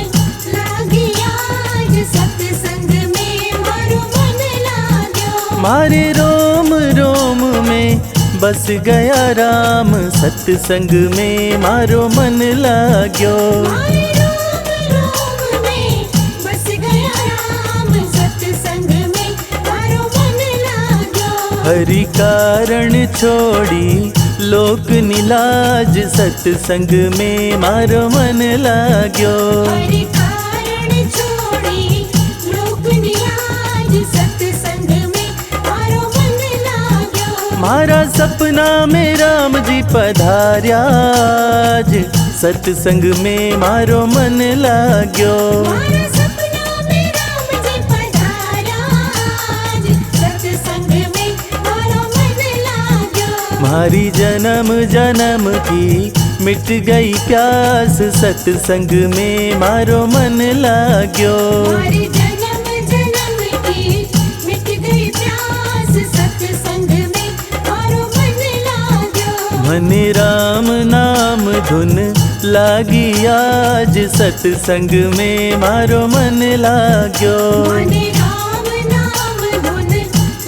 S2: लागी आज, सत्संग में मारो मन लाग्यो।
S1: मारे रोम रोम में बस गया राम, सत्संग में मारो मन लाग्यो।
S2: मारे रोम रोम में बस गया राम, सत्संग में मारो मन लाग्यो।
S1: हरि कारण छोड़ी लोक निलाज, सत्संग में मारो मन लाग्यो।
S2: हरि कारण छोड़ी लोक निलाज, सत्संग में मारो मन लाग्यो।
S1: मारा सपना में राम जी पधार्या आज, सत्संग में मारो मन लाग्यो।
S2: मारा सपना में राम जी पधारा आज, सत्संग में मारो मन लाग्यो।
S1: मारी जन्म जन्म की मिट गई प्यास, सत्संग में मारो मन लाग्यो।
S2: हमारी जन्म जन्म की मिट गई प्यास, सत्संग में मारो मन लाग्यो।
S1: मन राम नाम धुन लागी आज, सत्संग में मारो मन लाग्यो।
S2: मन राम नाम धुन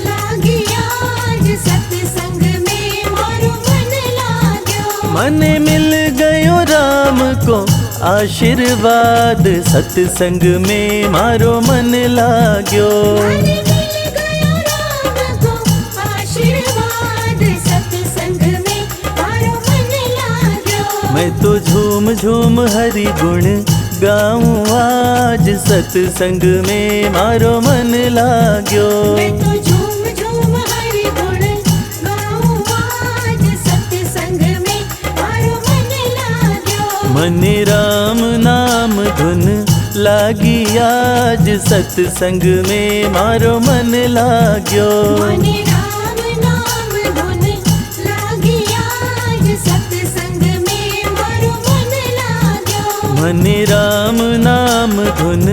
S2: लागी आज, सत्संग में मारो मन लाग्यो।
S1: मन मिल गयो राम को आशीर्वाद, सत्संग में मारो मन लाग्यो।
S2: मन मिल गयो राम को आशीर्वाद, सत्संग में मारो मन लाग्यो।
S1: मैं तो झूम झूम हरि गुण गाऊं आज, सत्संग में मारो मन लाग्यो।
S2: मैं तो झूम झूम हरि गुण गाऊं आज, सत्संग में मारो मन लाग्यो।
S1: मन राम नाम धुन लागी आज सत्संग में मारो मन लाग्यो।
S2: मने राम नाम धुन लागी आज सत्संग में मारो मन लाग्यो।
S1: मने राम नाम धुन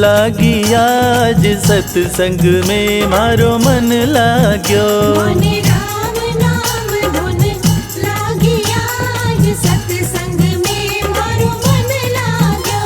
S1: लागी आज सत्संग में मारो मन लाग्यो।
S2: मने राम नाम धुन लागी आज सत्संग में मारो मन लाग्यो।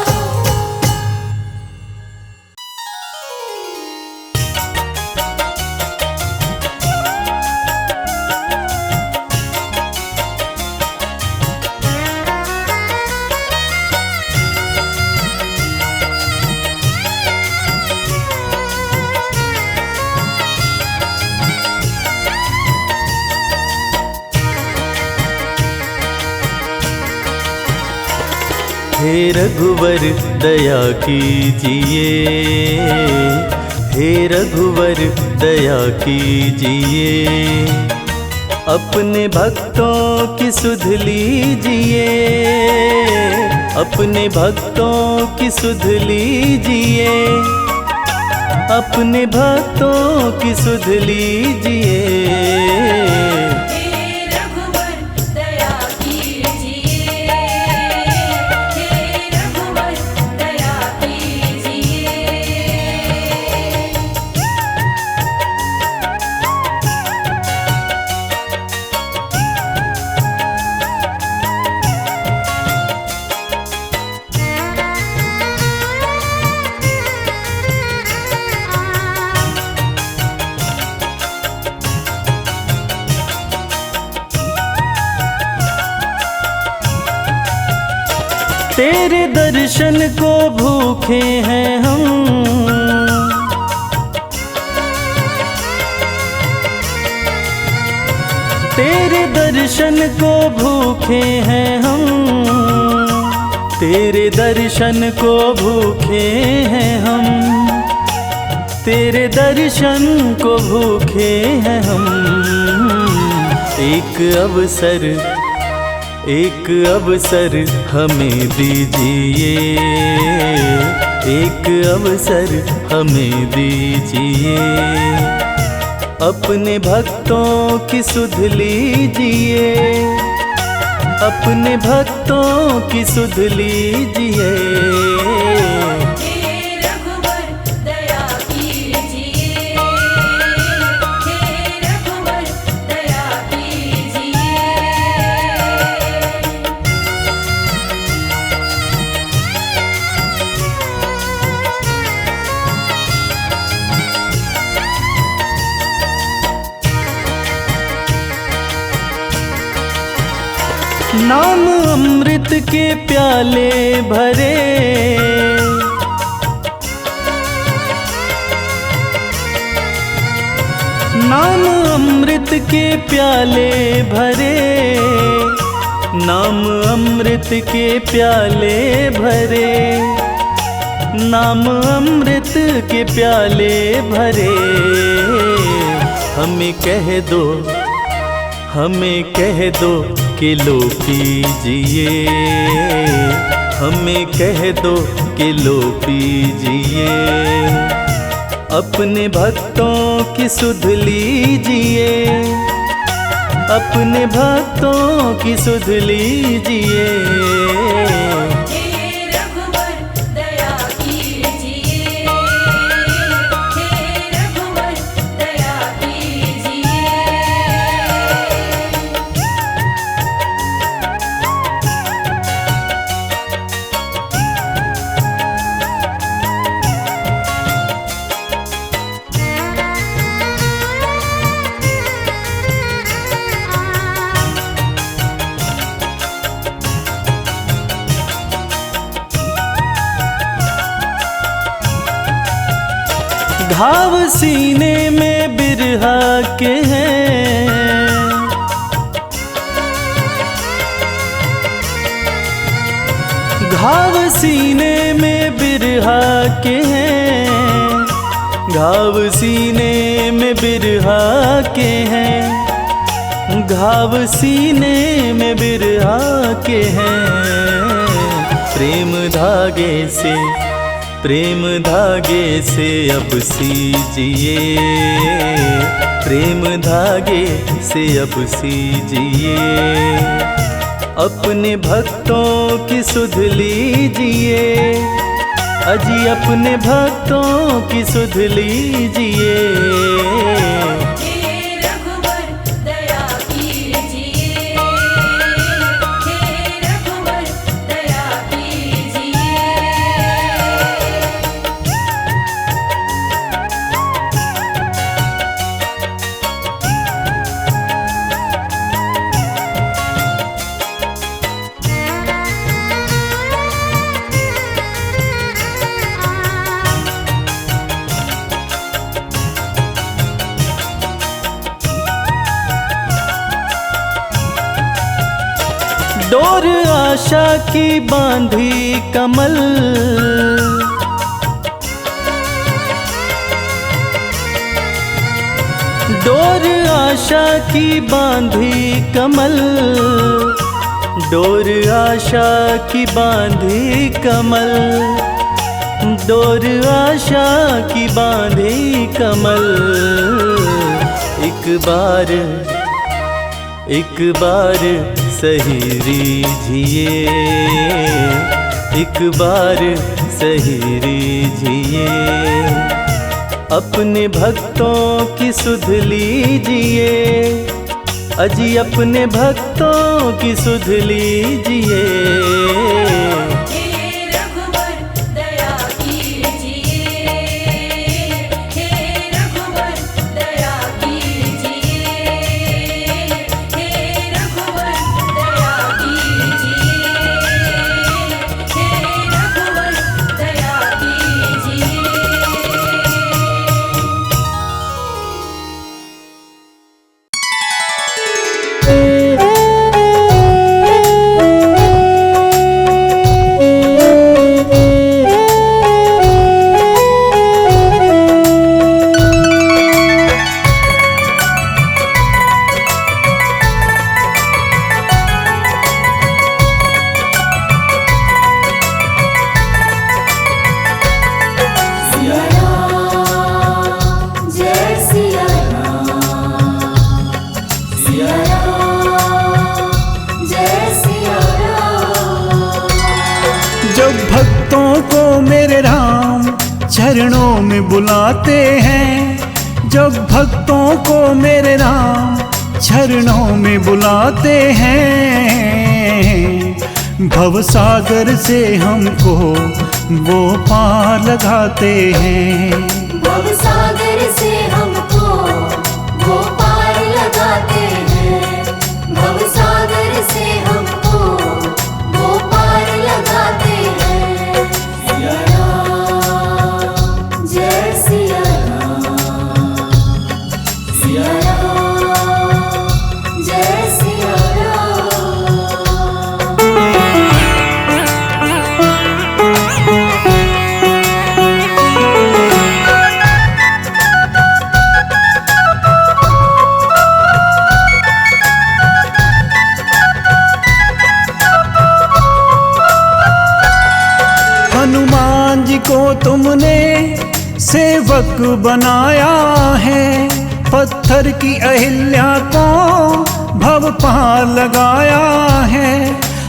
S1: हे रघुवर दया कीजिए, हे रघुवर दया कीजिए, अपने भक्तों की सुध लीजिए, अपने भक्तों की सुध लीजिए, अपने भक्तों की सुध लीजिए।
S2: हे रघुवर दया कीजिए, हे रघुवर दया कीजिए।
S1: तेरे दर्शन को भूखे हैं हम, तेरे दर्शन को भूखे हैं हम, तेरे दर्शन को भूखे हैं हम, तेरे दर्शन को भूखे हैं हम। एक अवसर, एक अवसर हमें दीजिए, एक अवसर हमें दीजिए, अपने भक्तों की सुध लीजिए, अपने भक्तों की सुध लीजिए।
S2: हे रघुवर दया कीजिए, हे रघुवर दया कीजिए।
S1: नाम अमृत के प्याले भरे, नाम अमृत के प्याले भरे, नाम अमृत के प्याले भरे, नाम अमृत के प्याले भरे। हमें कह दो, हमें कह दो कि लो पीजिए, हमें कह दो कि लो पीजिए, अपने भक्तों की सुध लीजिए, अपने भक्तों की सुध लीजिए।
S2: हे रघुवर दया कीजिए, हे रघुवर दया कीजिए।
S1: घाव सीने में बिरहा के हैं, घाव सीने में बिरहा के हैं, घाव सीने में बिरहा के हैं, घाव सीने में बिरहा के हैं। प्रेम धागे से, प्रेम धागे से अब सीजिए, प्रेम धागे से अब सीजिए, अपने भक्तों की सुध लीजिए, अजी अपने भक्तों की सुध लीजिए।
S2: हे रघुवर दया कीजिए, हे रघुवर दया कीजिए।
S1: डोर आशा की बांधी कमल, डोर आशा की बांधी कमल, डोर आशा की बांधी कमल, डोर आशा की बांधी कमल। एक बार सही रीझिए, एक बार सही रीझिए, अपने भक्तों की सुध लीजिए, अजी अपने भक्तों की सुध लीजिए।
S2: हे रघुवर दया कीजिए, हे रघुवर दया कीजिए, हे रघुवर दया कीजिए, हे रघुवर दया कीजिए। सिया राम जय सिया राम, सिया राम जय सिया राम।
S3: जब भक्तों को मेरे राम चरणों में बुलाते हैं, जब भक्तों को मेरे राम चरणों में बुलाते हैं, भवसागर से हमको वो पार लगाते हैं।
S2: भवसागर से हमको वो पार लगाते हैं, भवसागर से हमको वो पार लगाते हैं। सिया राम जय सिया राम, सिया राम जय सिया राम।
S3: हनुमान जी को तुमने सेवक बनाया है, पत्थर की अहिल्या को भव पार लगाया है।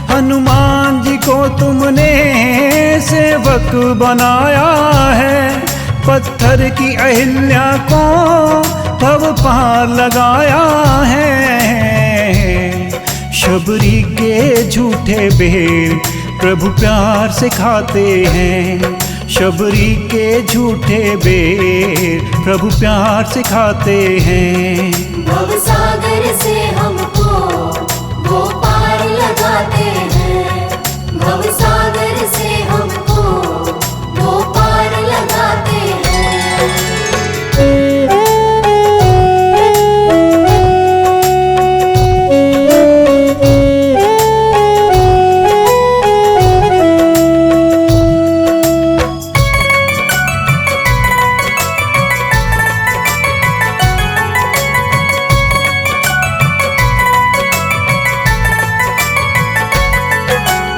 S3: हनुमान जी को तुमने सेवक बनाया है, पत्थर की अहिल्या को भव पार लगाया है। शबरी के झूठे बेर प्रभु प्यार से खाते हैं, शबरी के झूठे बेर प्रभु प्यार से खाते हैं।
S2: भवसागर से हमको वो पार लगाते हैं, भवसागर से हमको वो पार लगाते हैं।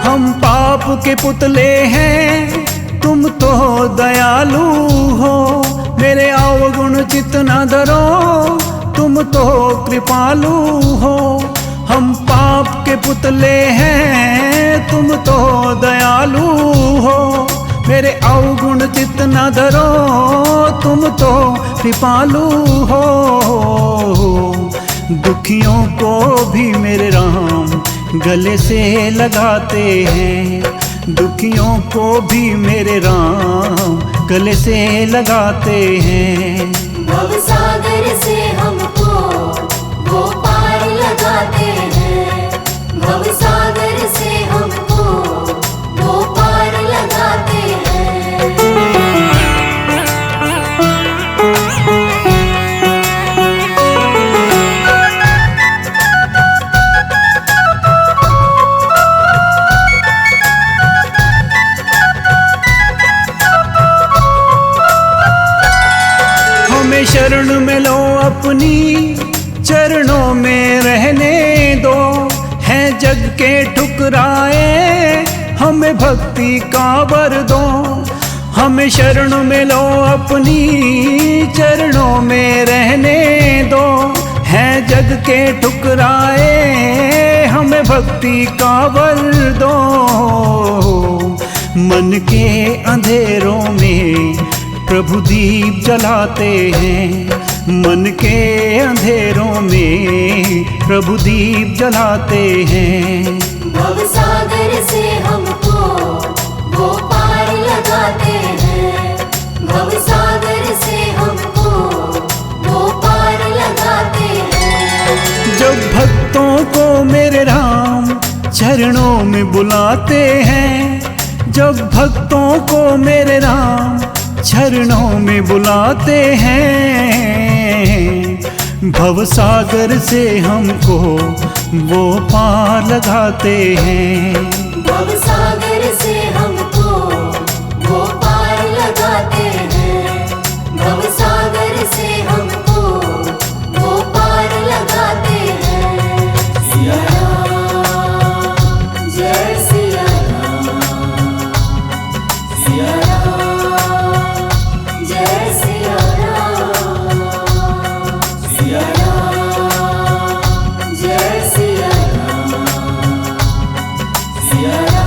S3: हम पाप के पुतले हैं, तुम तो दयालु हो, मेरे अवगुण चित न धरो, तुम तो कृपालु हो। हम पाप के पुतले हैं, तुम तो दयालु हो, मेरे अवगुण चित न धरो, तुम तो कृपालु हो। दुखियों को भी मेरे राम गले से लगाते हैं, दुखियों को भी मेरे राम गले से लगाते हैं।
S2: भव सागर से हमको वो पार लगाते हैं, भव सागर से हमको वो पार लगाते हैं।
S3: हमें शरण में लो अपनी, चरणों में रहने दो, हैं जग के ठुकराए, हमें भक्ति का वर दो। हमें शरण में लो अपनी, चरणों में रहने दो, हैं जग के ठुकराए, हमें भक्ति का वर दो। मन के अंधेरों में प्रभु दीप जलाते हैं, मन के अंधेरों में प्रभु दीप जलाते हैं।
S2: भव सागर से हमको वो पार लगाते हैं, भव सागर से हमको वो पार लगाते हैं।
S3: जब भक्तों को मेरे राम चरणों में बुलाते हैं, जब भक्तों को मेरे राम चरणों में बुलाते हैं, भव सागर से हमको वो पार लगाते हैं।
S2: भव सागर से हमको वो पार लगाते हैं, भव सागर से हमको वो पार लगाते हैं। सिया राम, जय सिया राम, सिया राम, जय सिया राम, सिया राम, जय सिया राम, सिया राम।